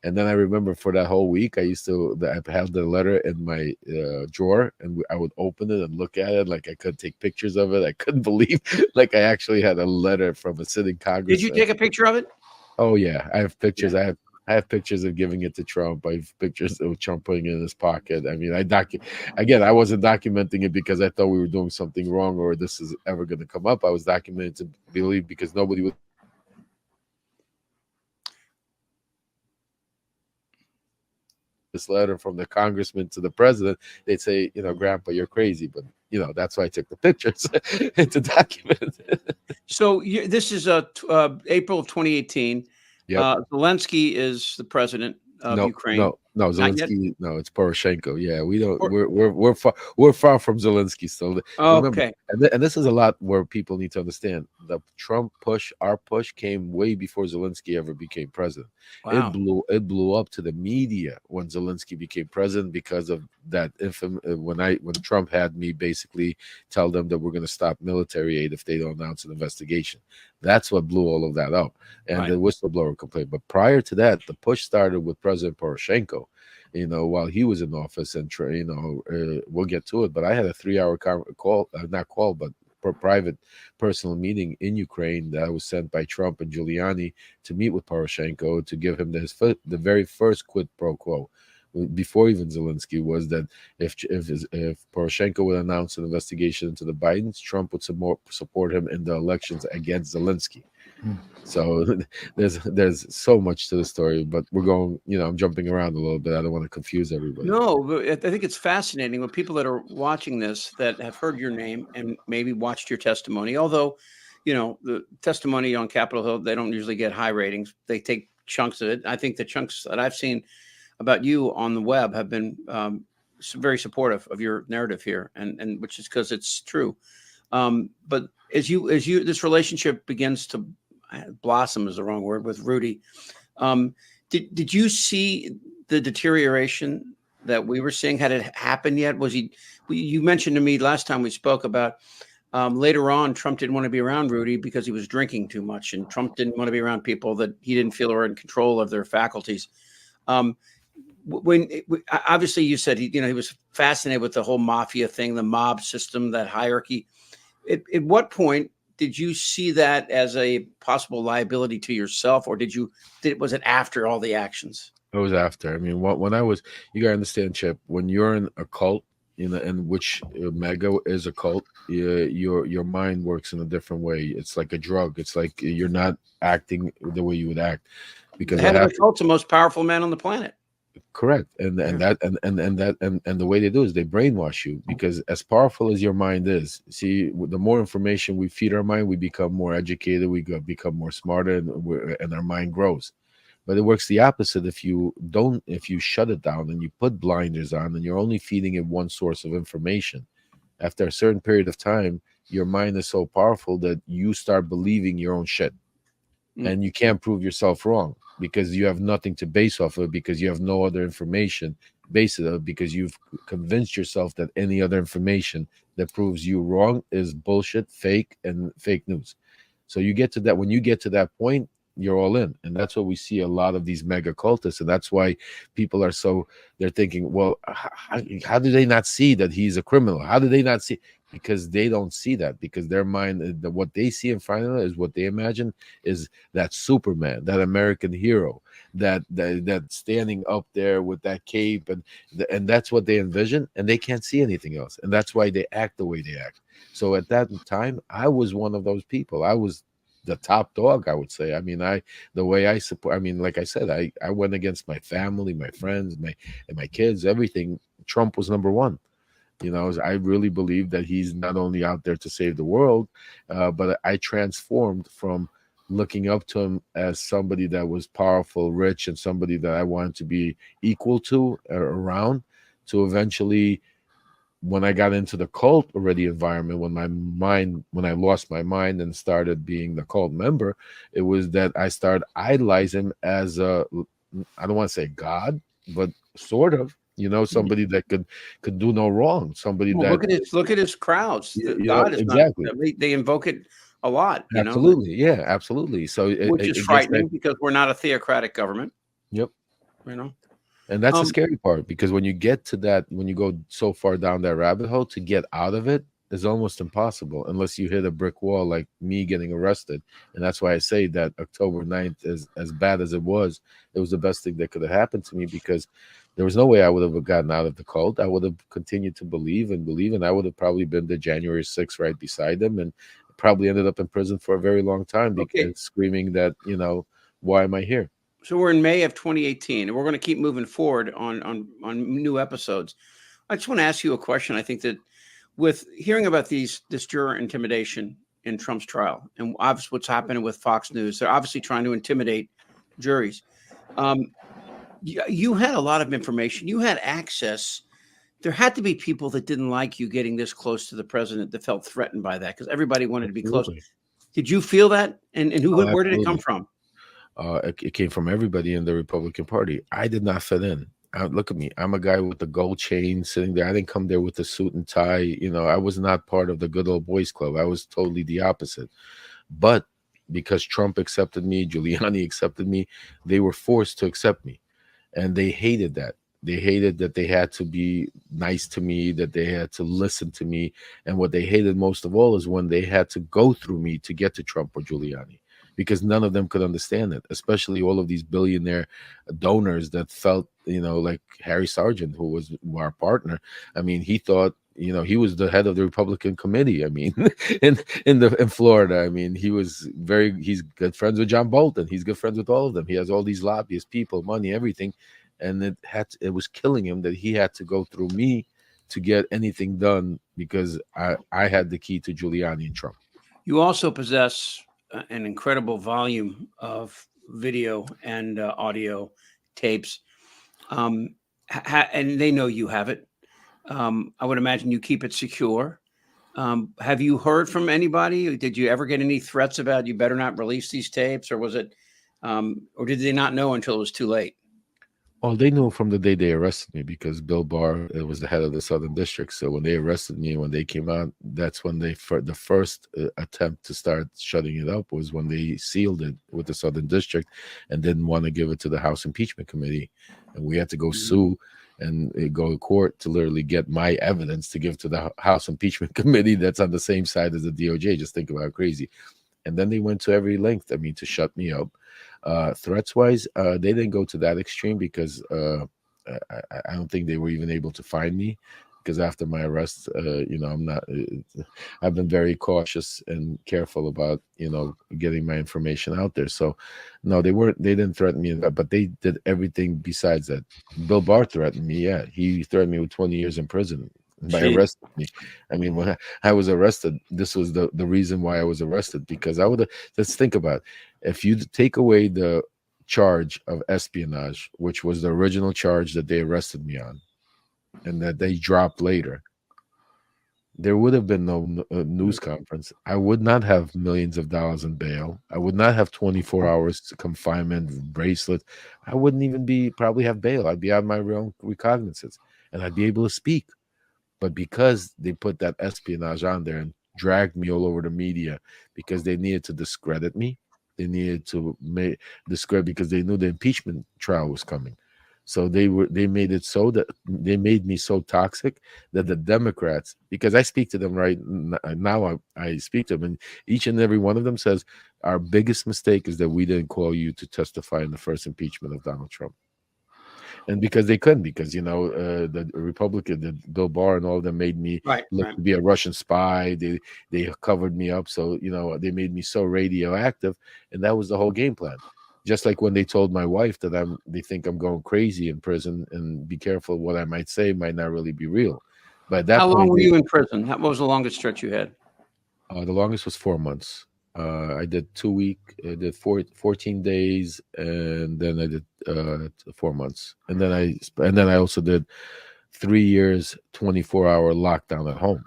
And then I remember for that whole week, I held the letter in my drawer, and I would open it and look at it, like I could take pictures of it. I couldn't believe, like I actually had a letter from a sitting Congress. Did you take a picture of it? Oh yeah, I have pictures. Yeah. I have pictures of giving it to Trump. I have pictures of Trump putting it in his pocket. I mean, I wasn't documenting it because I thought we were doing something wrong or this is ever going to come up. I was documenting to believe because nobody would. This letter from the congressman to the president, they'd say, "Grandpa, you're crazy," but that's why I took the pictures to document it. So this is April of 2018. Yep. Zelensky is the president of Ukraine. No, Zelensky. No, it's Poroshenko. Yeah, we don't. We're far from Zelensky still. Remember, okay. And this is a lot where people need to understand. The Trump push, our push, came way before Zelensky ever became president. Wow. It blew up to the media when Zelensky became president because of that when Trump had me basically tell them that we're going to stop military aid if they don't announce an investigation. That's what blew all of that up, and the whistleblower complaint. But prior to that, the push started with President Poroshenko. While he was in office, and we'll get to it. But I had a 3-hour private personal meeting in Ukraine that was sent by Trump and Giuliani to meet with Poroshenko to give him the very first quid pro quo. before even Zelensky, was that if Poroshenko would announce an investigation into the Bidens, Trump would support him in the elections against Zelensky. So there's so much to the story, but we're going, I'm jumping around a little bit. I don't want to confuse everybody. No, but I think it's fascinating when people that are watching this that have heard your name and maybe watched your testimony, although, the testimony on Capitol Hill, they don't usually get high ratings. They take chunks of it. I think the chunks that I've seen about you on the web have been very supportive of your narrative here, and which is because it's true. But as you this relationship begins to blossom, is the wrong word, with Rudy. Did you see the deterioration that we were seeing? Had it happened yet? You mentioned to me last time we spoke about later on, Trump didn't want to be around Rudy because he was drinking too much, and Trump didn't want to be around people that he didn't feel were in control of their faculties. Obviously you said he was fascinated with the whole mafia thing, the mob system, that hierarchy. At what point did you see that as a possible liability to yourself, or was it after all the actions? It was after. I mean, when you gotta understand, Chip, when you're in a cult, in which MAGA is a cult, your mind works in a different way. It's like a drug. It's like you're not acting the way you would act, because the head of the cult's the most powerful man on the planet. Correct. And the way they do is they brainwash you, because as powerful as your mind is, see, the more information we feed our mind, we become more educated, we become more smarter, and our mind grows. But it works the opposite if you shut it down and you put blinders on and you're only feeding it one source of information. After a certain period of time, your mind is so powerful that you start believing your own shit. And you can't prove yourself wrong, because you have nothing to base off of, because you have no other information base it on, because you've convinced yourself that any other information that proves you wrong is bullshit, fake, and fake news. So when you get to that point, you're all in. And that's what we see a lot of these mega cultists. And that's why people are they're thinking, well, how do they not see that he's a criminal? How do they not see? Because they don't see that, because their mind, what they see in front of them is what they imagine is that Superman, that American hero, that standing up there with that cape, and that's what they envision, and they can't see anything else. And that's why they act the way they act. So at that time, I was one of those people. I was the top dog, I would say. I mean, like I said, I went against my family, my friends, my kids, everything. Trump was number one. I really believe that he's not only out there to save the world, but I transformed from looking up to him as somebody that was powerful, rich, and somebody that I wanted to be equal to or around, to eventually, when I got into the cult already environment, when I lost my mind and started being the cult member, it was that I started idolizing him as I don't want to say God, but sort of, somebody that could do no wrong. Somebody that look at his crowds. God is exactly. They invoke it a lot. Absolutely, yeah, absolutely. So which is frightening, because we're not a theocratic government. Yep. And that's the scary part, because when you get to that, when you go so far down that rabbit hole, to get out of it is almost impossible unless you hit a brick wall, like me getting arrested. And that's why I say that October 9th, as bad as it was the best thing that could have happened to me, because there was no way I would have gotten out of the cult. I would have continued to believe, and I would have probably been the January 6th right beside them, and probably ended up in prison for a very long time, because screaming that, why am I here? So we're in May of 2018, and we're going to keep moving forward on new episodes. I just want to ask you a question. I think that with hearing about this juror intimidation in Trump's trial, and obviously what's happening with Fox News, they're obviously trying to intimidate juries. You had a lot of information. You had access. There had to be people that didn't like you getting this close to the president, that felt threatened by that, because everybody wanted to be close. Did you feel that? And where did it come from? It came from everybody in the Republican Party. I did not fit in. Look at me. I'm a guy with the gold chain sitting there. I didn't come there with the suit and tie. I was not part of the good old boys club. I was totally the opposite. But because Trump accepted me, Giuliani accepted me, they were forced to accept me. And they hated that. They hated that they had to be nice to me, that they had to listen to me. And what they hated most of all is when they had to go through me to get to Trump or Giuliani. because none of them could understand it, especially all of these billionaire donors that felt, like Harry Sargent, who was our partner. I mean, he thought, he was the head of the Republican committee. I mean, in Florida. I mean, he's good friends with John Bolton. He's good friends with all of them. He has all these lobbyists, people, money, everything. And it was killing him that he had to go through me to get anything done, because I had the key to Giuliani and Trump. You also possess an incredible volume of video and audio tapes, and they know you have it. I would imagine you keep it secure. Have you heard from anybody? Did you ever get any threats about you better not release these tapes, or was it, or did they not know until it was too late? Oh, they knew from the day they arrested me, because Bill Barr was the head of the Southern District. So when they arrested me, when they came out, that's when the first attempt to start shutting it up was when they sealed it with the Southern District and didn't want to give it to the House Impeachment Committee. And we had to go sue and go to court to literally get my evidence to give to the House Impeachment Committee that's on the same side as the DOJ. Just think about how crazy. And then they went to every length, to shut me up. Threats wise, they didn't go to that extreme, because I don't think they were even able to find me, because after my arrest, I've been very cautious and careful about, getting my information out there. So no, they didn't threaten me, but they did everything besides that. Bill Barr threatened me. Yeah, he threatened me with 20 years in prison by arresting me. I mean, when I was arrested, this was the reason why I was arrested, because let's think about it. If you take away the charge of espionage, which was the original charge that they arrested me on and that they dropped later, there would have been no news conference. I would not have millions of dollars in bail. I would not have 24 hours confinement, bracelet. I wouldn't even probably have bail. I'd be on my own recognizance and I'd be able to speak. But because they put that espionage on there and dragged me all over the media, because they needed to discredit me, they needed to discredit, because they knew the impeachment trial was coming. So they made it so that they made me so toxic that the Democrats, because I speak to them right now, I speak to them, and each and every one of them says, our biggest mistake is that we didn't call you to testify in the first impeachment of Donald Trump. And because they couldn't, because the Republican, the Bill Barr and all of them made me look to be a Russian spy. They covered me up, so they made me so radioactive, and that was the whole game plan. Just like when they told my wife that they think I'm going crazy in prison, and be careful what I might say might not really be real. But at that how point, long were you in prison? What was the longest stretch you had? The longest was 4 months. I did 2 weeks, I did 14 days, and then I did 4 months, and then I also did 3 years, 24-hour lockdown at home.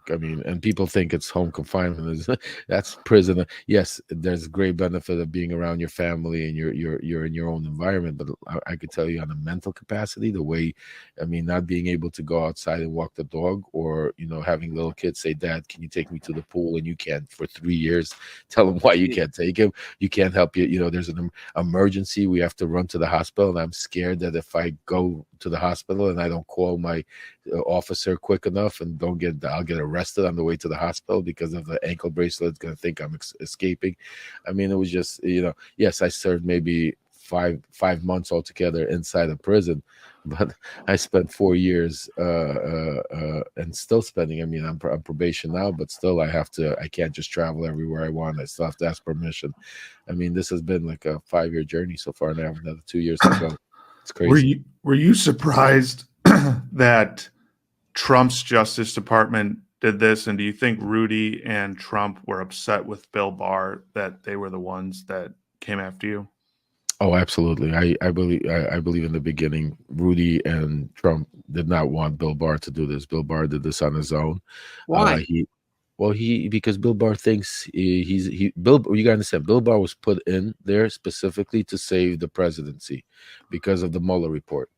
And people think it's home confinement. That's prison. Yes, there's great benefit of being around your family and you're in your own environment. But I could tell you on a mental capacity, the way, not being able to go outside and walk the dog, or having little kids say, "Dad, can you take me to the pool?" And you can't for 3 years. Tell them why you can't take him. You can't help you. There's an emergency. We have to run to the hospital, and I'm scared that if I go to the hospital and I don't call my officer quick enough and I'll get arrested on the way to the hospital because of the ankle bracelet. It's going to think I'm escaping. It was just, yes, I served maybe five months altogether inside a prison, but I spent 4 years and still spending. I'm on probation now, but still I can't just travel everywhere I want. I still have to ask permission. This has been like a 5-year journey so far, and I have another 2 years to go. It's crazy. Were you surprised that Trump's Justice Department did this? And do you think Rudy and Trump were upset with Bill Barr that they were the ones that came after you? Oh, absolutely. I believe in the beginning, Rudy and Trump did not want Bill Barr to do this. Bill Barr did this on his own. Why? Because Bill Barr thinks you gotta understand, Bill Barr was put in there specifically to save the presidency because of the Mueller report.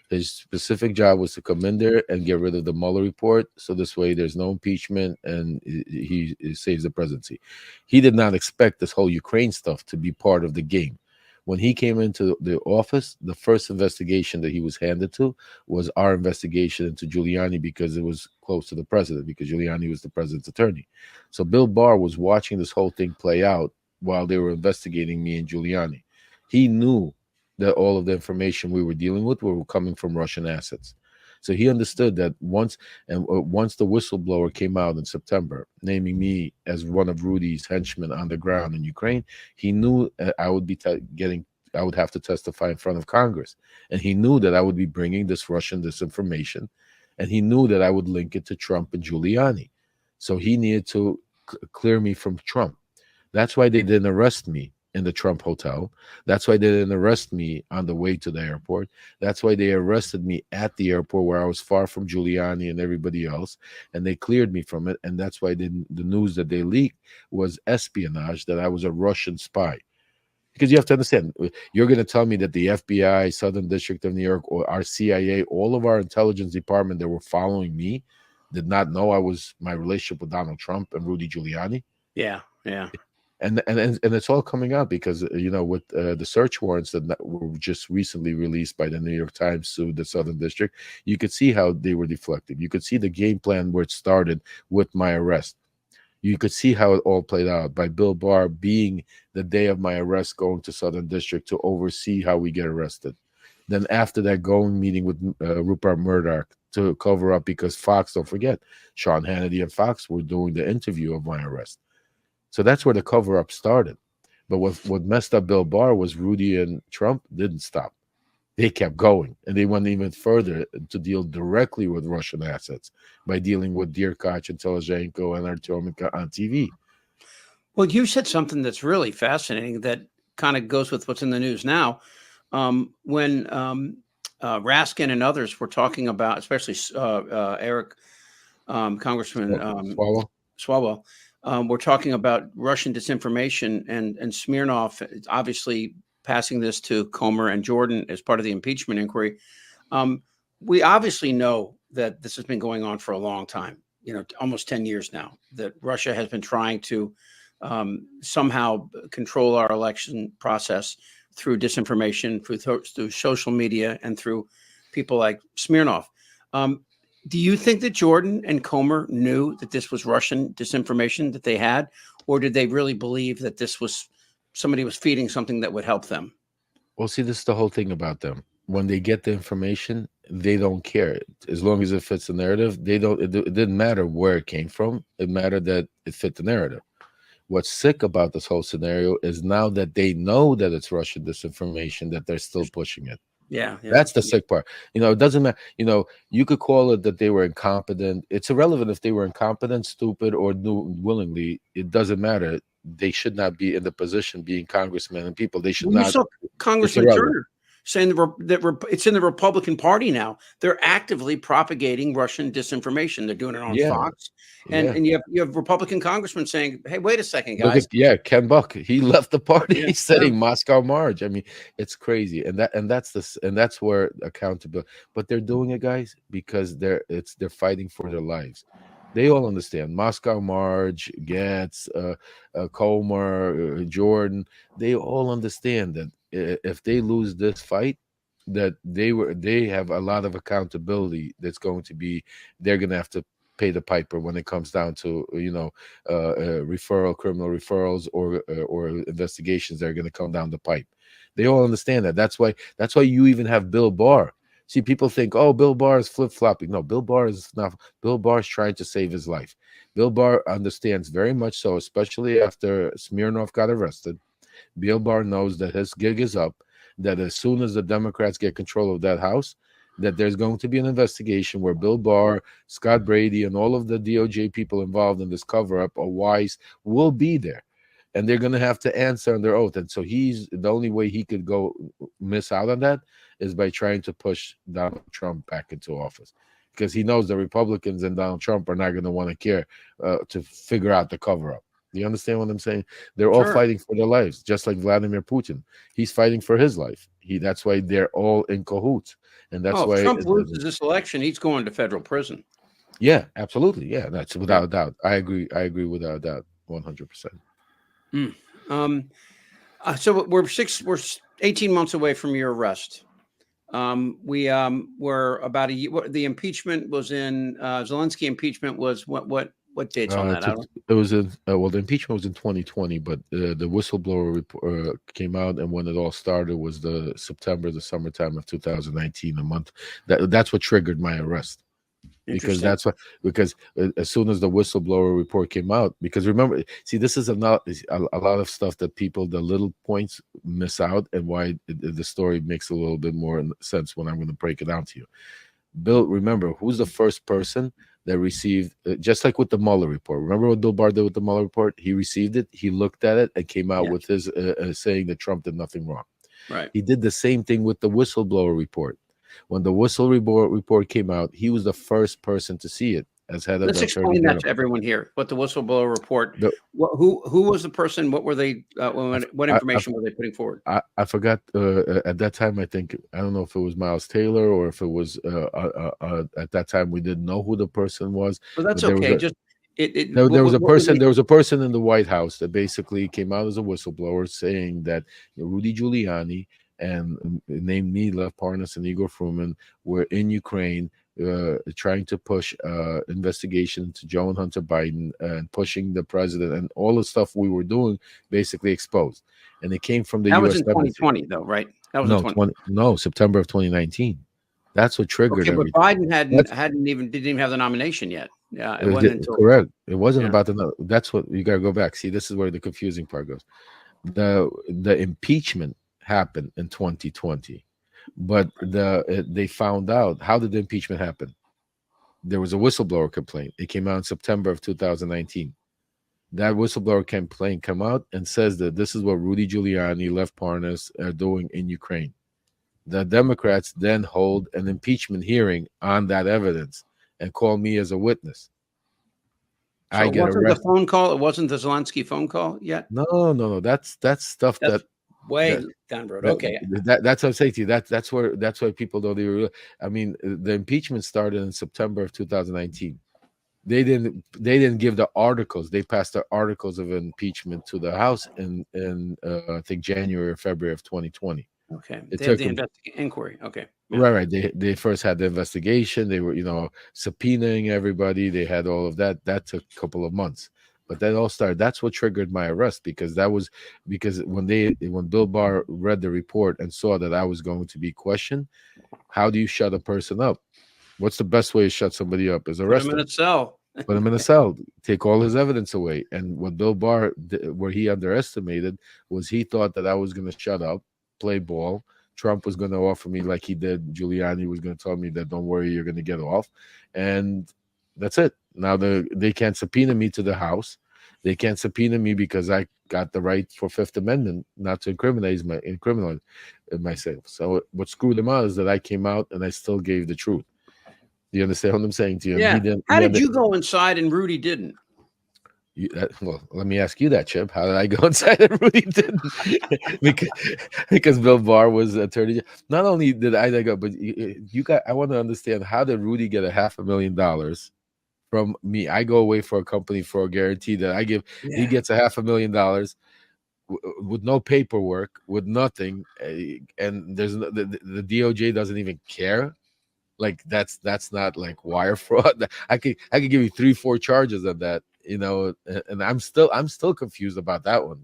His specific job was to come in there and get rid of the Mueller report, so this way there's no impeachment and he saves the presidency. He did not expect this whole Ukraine stuff to be part of the game. When he came into the office, the first investigation that he was handed to was our investigation into Giuliani, because it was close to the president, because Giuliani was the president's attorney. So Bill Barr was watching this whole thing play out while they were investigating me and Giuliani. He knew that all of the information we were dealing with were coming from Russian assets. So he understood that once the whistleblower came out in September, naming me as one of Rudy's henchmen on the ground in Ukraine, he knew I would be I would have to testify in front of Congress, and he knew that I would be bringing this Russian disinformation, and he knew that I would link it to Trump and Giuliani. So he needed to clear me from Trump. That's why they didn't arrest me in the Trump hotel. That's why they didn't arrest me on the way to the airport. That's why they arrested me at the airport where I was far from Giuliani and everybody else, and they cleared me from it. And that's why the news that they leaked was espionage, that I was a Russian spy. Because you have to understand, you're going to tell me that the FBI, Southern District of New York, or our CIA, all of our intelligence department that were following me did not know my relationship with Donald Trump and Rudy Giuliani? Yeah, yeah. And it's all coming out because, with the search warrants that were just recently released by the New York Times to the Southern District, you could see how they were deflected. You could see the game plan where it started with my arrest. You could see how it all played out by Bill Barr being the day of my arrest going to Southern District to oversee how we get arrested. Then after that, meeting with Rupert Murdoch to cover up, because Fox, don't forget, Sean Hannity and Fox were doing the interview of my arrest. So that's where the cover-up started. But what messed up Bill Barr was Rudy and Trump didn't stop. They kept going, and they went even further to deal directly with Russian assets by dealing with Derkach and Telezhenko and Artyomika on TV. Well, you said something that's really fascinating that kind of goes with what's in the news now. When Raskin and others were talking about, especially Eric, Congressman Swalwell, we're talking about Russian disinformation, and Smirnov obviously passing this to Comer and Jordan as part of the impeachment inquiry. We obviously know that this has been going on for a long time, almost 10 years now, that Russia has been trying to somehow control our election process through disinformation, through social media, and through people like Smirnov. Do you think that Jordan and Comer knew that this was Russian disinformation that they had, or did they really believe that this was somebody was feeding something that would help them? Well, see, this is the whole thing about them. When they get the information, they don't care. As long as it fits the narrative, they don't. It didn't matter where it came from. It mattered that it fit the narrative. What's sick about this whole scenario is now that they know that it's Russian disinformation, that they're still pushing it. Yeah. That's the sick part. It doesn't matter. You could call it that they were incompetent. It's irrelevant if they were incompetent, stupid, or knew willingly. It doesn't matter. They should not be in the position being congressmen and people. They should not. You saw Congressman Turner saying that it's in the Republican Party now. They're actively propagating Russian disinformation. They're doing it on Fox. And you have Republican congressmen saying, hey, wait a second, guys. Ken Buck. He left the party. He's saying Moscow March. I mean, it's crazy. And that's where accountability. But they're doing it, guys, because they're fighting for their lives. They all understand. Moscow March, Getz, Comer, Jordan. They all understand that if they lose this fight, that they have a lot of accountability. That's going to be. They're going to have to pay the piper when it comes down to criminal referrals or investigations that are going to come down the pipe. They all understand that. That's why you even have Bill Barr. See, people think, oh, Bill Barr is flip-flopping. No, Bill Barr is not. Bill Barr is trying to save his life. Bill Barr understands very much so, especially after Smirnov got arrested. Bill Barr knows that his gig is up, that as soon as the Democrats get control of that House, that there's going to be an investigation where Bill Barr, Scott Brady, and all of the DOJ people involved in this cover-up, or Weiss, will be there. And they're going to have to answer on their oath. And so the only way he could go miss out on that is by trying to push Donald Trump back into office, because he knows the Republicans and Donald Trump are not going to want to care to figure out the cover-up. Do you understand what I'm saying? They're all fighting for their lives, just like Vladimir Putin. He's fighting for his life. That's why they're all in cahoots. And that's why if Trump loses this election, he's going to federal prison. Yeah, absolutely. Yeah, that's without a doubt. I agree without a doubt, 100%. So we're 18 months away from your arrest. We're about a year. The impeachment was in Zelensky impeachment was what What dates on that? I don't. It was in well, the impeachment was in 2020, but the whistleblower report came out, and when it all started was the summertime of 2019, a month. That's what triggered my arrest. Because Interesting. because as soon as the whistleblower report came out, because remember, see, this is a lot of stuff that people, the little points, miss out, and why the story makes a little bit more sense when I'm going to break it down to you. Bill, remember, who's the first person that received, just like with the Mueller report? Remember what Bill Barr did with the Mueller report? He received it, he looked at it, and came out Yeah. with his saying that Trump did nothing wrong. Right. He did the same thing with the whistleblower report. When the whistleblower report came out, he was the first person to see it as head of Let's the Attorney explain that General. to everyone here. What the whistleblower report? The- Who was the person? What were they? What information were they putting forward? I forgot at that time. I think, I don't know if it was Miles Taylor or if it was at that time we didn't know who the person was. Well, that's But there was okay. a, Just there was a what were person. they? There was a person in the White House that basically came out as a whistleblower saying that Rudy Giuliani and named me, Lev Parnas, and Igor Fruman were in Ukraine trying to push investigation into Joe and Hunter Biden and pushing the president, and all the stuff we were doing basically exposed. And it came from the That was U.S. in 2020, though, right? That was in 20. No, September of 2019. That's what triggered Okay, but everything. Biden That's didn't even have the nomination yet. Yeah, it wasn't until. correct. It wasn't Yeah. about the. That's what you got to go back. See, this is where the confusing part goes. The impeachment happened in 2020, but they found out. How did the impeachment happen? There was a whistleblower complaint. It came out in September of 2019. That whistleblower complaint come out and says that this is what Rudy Giuliani, Lev Parnas are doing in Ukraine. The Democrats then hold an impeachment hearing on that evidence and call me as a witness. So I it get wasn't the arrested. phone call. It wasn't the Zelensky phone call yet. No. That's stuff That's that way down the road. Okay. That's what I'm saying to you. That's why people don't even. I mean, the impeachment started in September of 2019. They didn't give the articles. They passed the articles of impeachment to the House in I think January or February of 2020. Okay. It They have took the them. inquiry. Okay. Yeah. Right. They first had the investigation. They were, subpoenaing everybody. They had all of that. That took a couple of months. But that all started. That's what triggered my arrest, because when Bill Barr read the report and saw that I was going to be questioned, how do you shut a person up? What's the best way to shut somebody up? Is Put arrest him in them. a cell. Put him in a cell, take all his evidence away. And what Bill Barr, where he underestimated, was he thought that I was going to shut up, play ball. Trump was going to offer me, like he did. Giuliani was going to tell me that, don't worry, you're going to get off. And that's it. Now they can't subpoena me to the House. They can't subpoena me because I got the right for Fifth Amendment not to incriminate myself. So what screwed him out is that I came out and I still gave the truth. Do you understand what I'm saying to you? Yeah. And he didn't. How did you go inside and Rudy didn't? Well, let me ask you that, Chip. How did I go inside and Rudy didn't? because Bill Barr was attorney. Not only did I go, but I want to understand, how did Rudy get $500,000 from me? I go away for a company for a guarantee that I give. Yeah. He gets $500,000 with no paperwork, with nothing, and there's the DOJ doesn't even care. Like that's not like wire fraud. I could give you 3-4 charges of that, and I'm still confused about that one.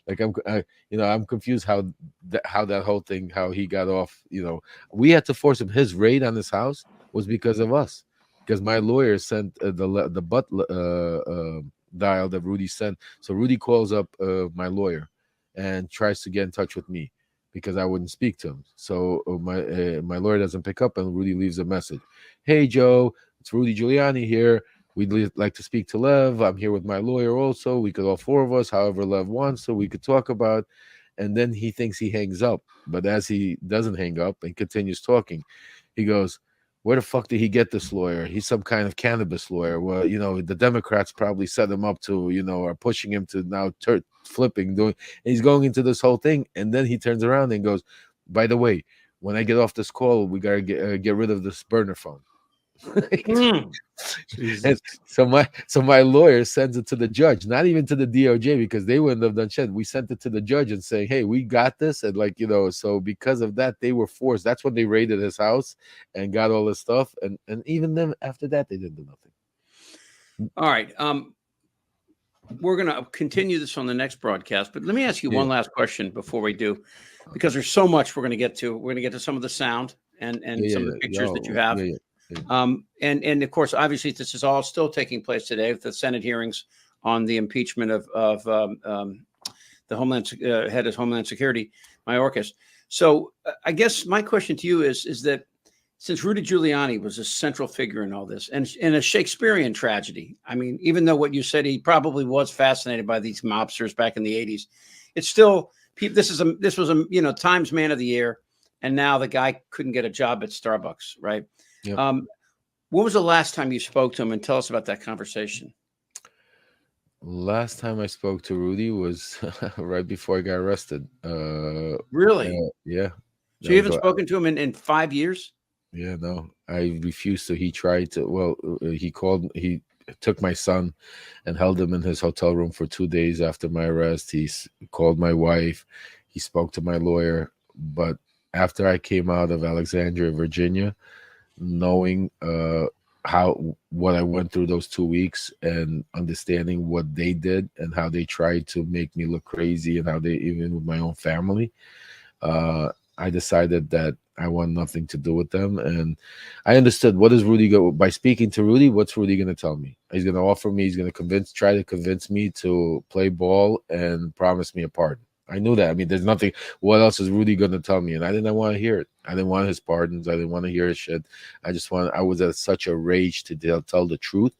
Like I'm confused how that whole thing, how he got off. We had to force him. His raid on his house was because of us, because my lawyer sent the butt dial that Rudy sent. So Rudy calls up my lawyer and tries to get in touch with me, because I wouldn't speak to him. So my lawyer doesn't pick up, and Rudy leaves a message. Hey, Joe, it's Rudy Giuliani here. We'd like to speak to Lev. I'm here with my lawyer also. We could, all four of us, however Lev wants, so we could talk about. And then he thinks he hangs up. But as he doesn't hang up and continues talking, he goes, where the fuck did he get this lawyer? He's some kind of cannabis lawyer. Well, the Democrats probably set him up to, are pushing him to now flipping, doing. And he's going into this whole thing, and then he turns around and goes, by the way, when I get off this call, we gotta get rid of this burner phone. And so my lawyer sends it to the judge, not even to the DOJ, because they wouldn't have done shit. We sent it to the judge and saying, hey, we got this. And so because of that, they were forced. That's when they raided his house and got all this stuff. And even then, after that, they didn't do nothing. All right. We're going to continue this on the next broadcast, but let me ask you one last question before we do, because there's so much we're going to get to. We're going to get to some of the sound and some of the pictures that you have. And of course, obviously, this is all still taking place today with the Senate hearings on the impeachment of the head of Homeland Security, Mayorkas. So I guess my question to you is that since Rudy Giuliani was a central figure in all this, and in a Shakespearean tragedy, I mean, even though what you said, he probably was fascinated by these mobsters back in the 80s, it's still, this was a Times Man of the Year, and now the guy couldn't get a job at Starbucks, right? Yep. When was the last time you spoke to him, and tell us about that conversation? Last time I spoke to Rudy was right before I got arrested. Really? Yeah. So you haven't spoken to him in 5 years? Yeah, no, I refused to. He tried to. Well, he took my son and held him in his hotel room for 2 days after my arrest. He called my wife. He spoke to my lawyer. But after I came out of Alexandria, Virginia, knowing what I went through those 2 weeks and understanding what they did and how they tried to make me look crazy and how they, even with my own family, I decided that I want nothing to do with them. And I understood, what is Rudy by speaking to Rudy, what's Rudy going to tell me? He's going to offer me, he's going to try to convince me to play ball and promise me a pardon. I knew that. I mean, there's nothing. What else is Rudy going to tell me? And I didn't want to hear it. I didn't want his pardons. I didn't want to hear his shit. I was at such a rage to tell the truth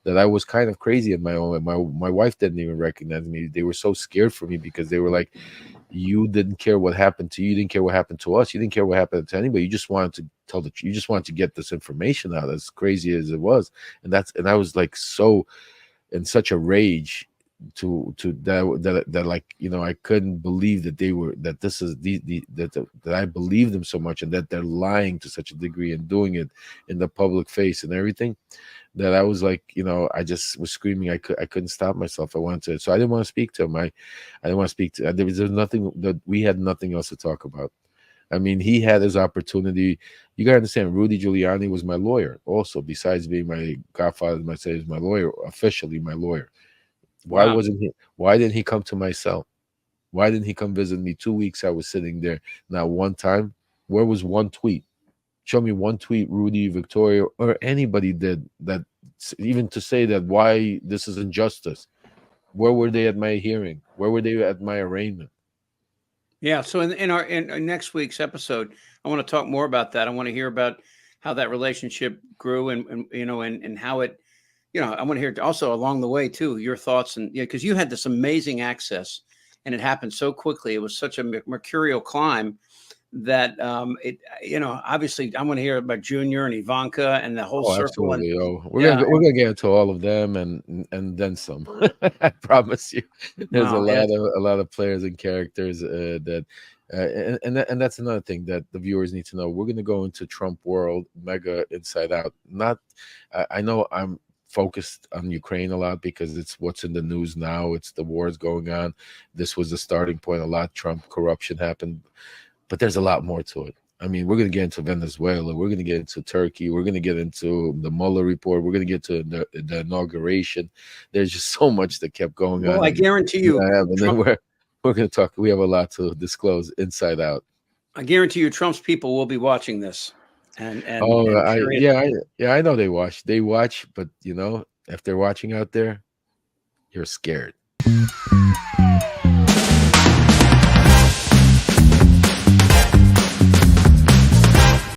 that I was kind of crazy in my own. My wife didn't even recognize me. They were so scared for me because they were like, you didn't care what happened to you. You didn't care what happened to us. You didn't care what happened to anybody. You just wanted to tell the truth. You just wanted to get this information out, as crazy as it was. And I was like so in such a rage to that like, I couldn't believe that that I believed them so much, and that they're lying to such a degree and doing it in the public face and everything, that I was like, I just was screaming. I couldn't stop myself. I wanted to, so I didn't want to speak to him. I didn't want to speak to. There was nothing that we had nothing else to talk about. I mean, he had his opportunity. You gotta understand, Rudy Giuliani was my lawyer also, besides being my godfather. My say is my lawyer, officially my lawyer. Why wasn't he? Why didn't he come to my cell? Why didn't he come visit me? 2 weeks I was sitting there. Not one time. Where was one tweet? Show me one tweet Rudy, Victoria, or anybody did that, even to say that why this is injustice. Where were they at my hearing? Where were they at my arraignment? Yeah. So in our next week's episode, I want to talk more about that. I want to hear about how that relationship grew and how it, I want to hear also along the way too, your thoughts, and because you had this amazing access and it happened so quickly. It was such a mercurial climb that obviously I want to hear about Junior and Ivanka and the whole circle. Absolutely. We're gonna get into all of them and then some. I promise you. There's a lot of players and characters that and that's another thing that the viewers need to know. We're gonna go into Trump world, mega inside out. I know I'm focused on Ukraine a lot because it's what's in the news now. It's the wars going on. This was the starting point. A lot Trump corruption happened. But there's a lot more to it. I mean, we're going to get into Venezuela. We're going to get into Turkey. We're going to get into the Mueller report. We're going to get to the inauguration. There's just so much that kept going on. Well, I guarantee you. And then we're going to talk. We have a lot to disclose inside out. I guarantee you Trump's people will be watching this. I know they watch. They watch, but if they're watching out there, you're scared.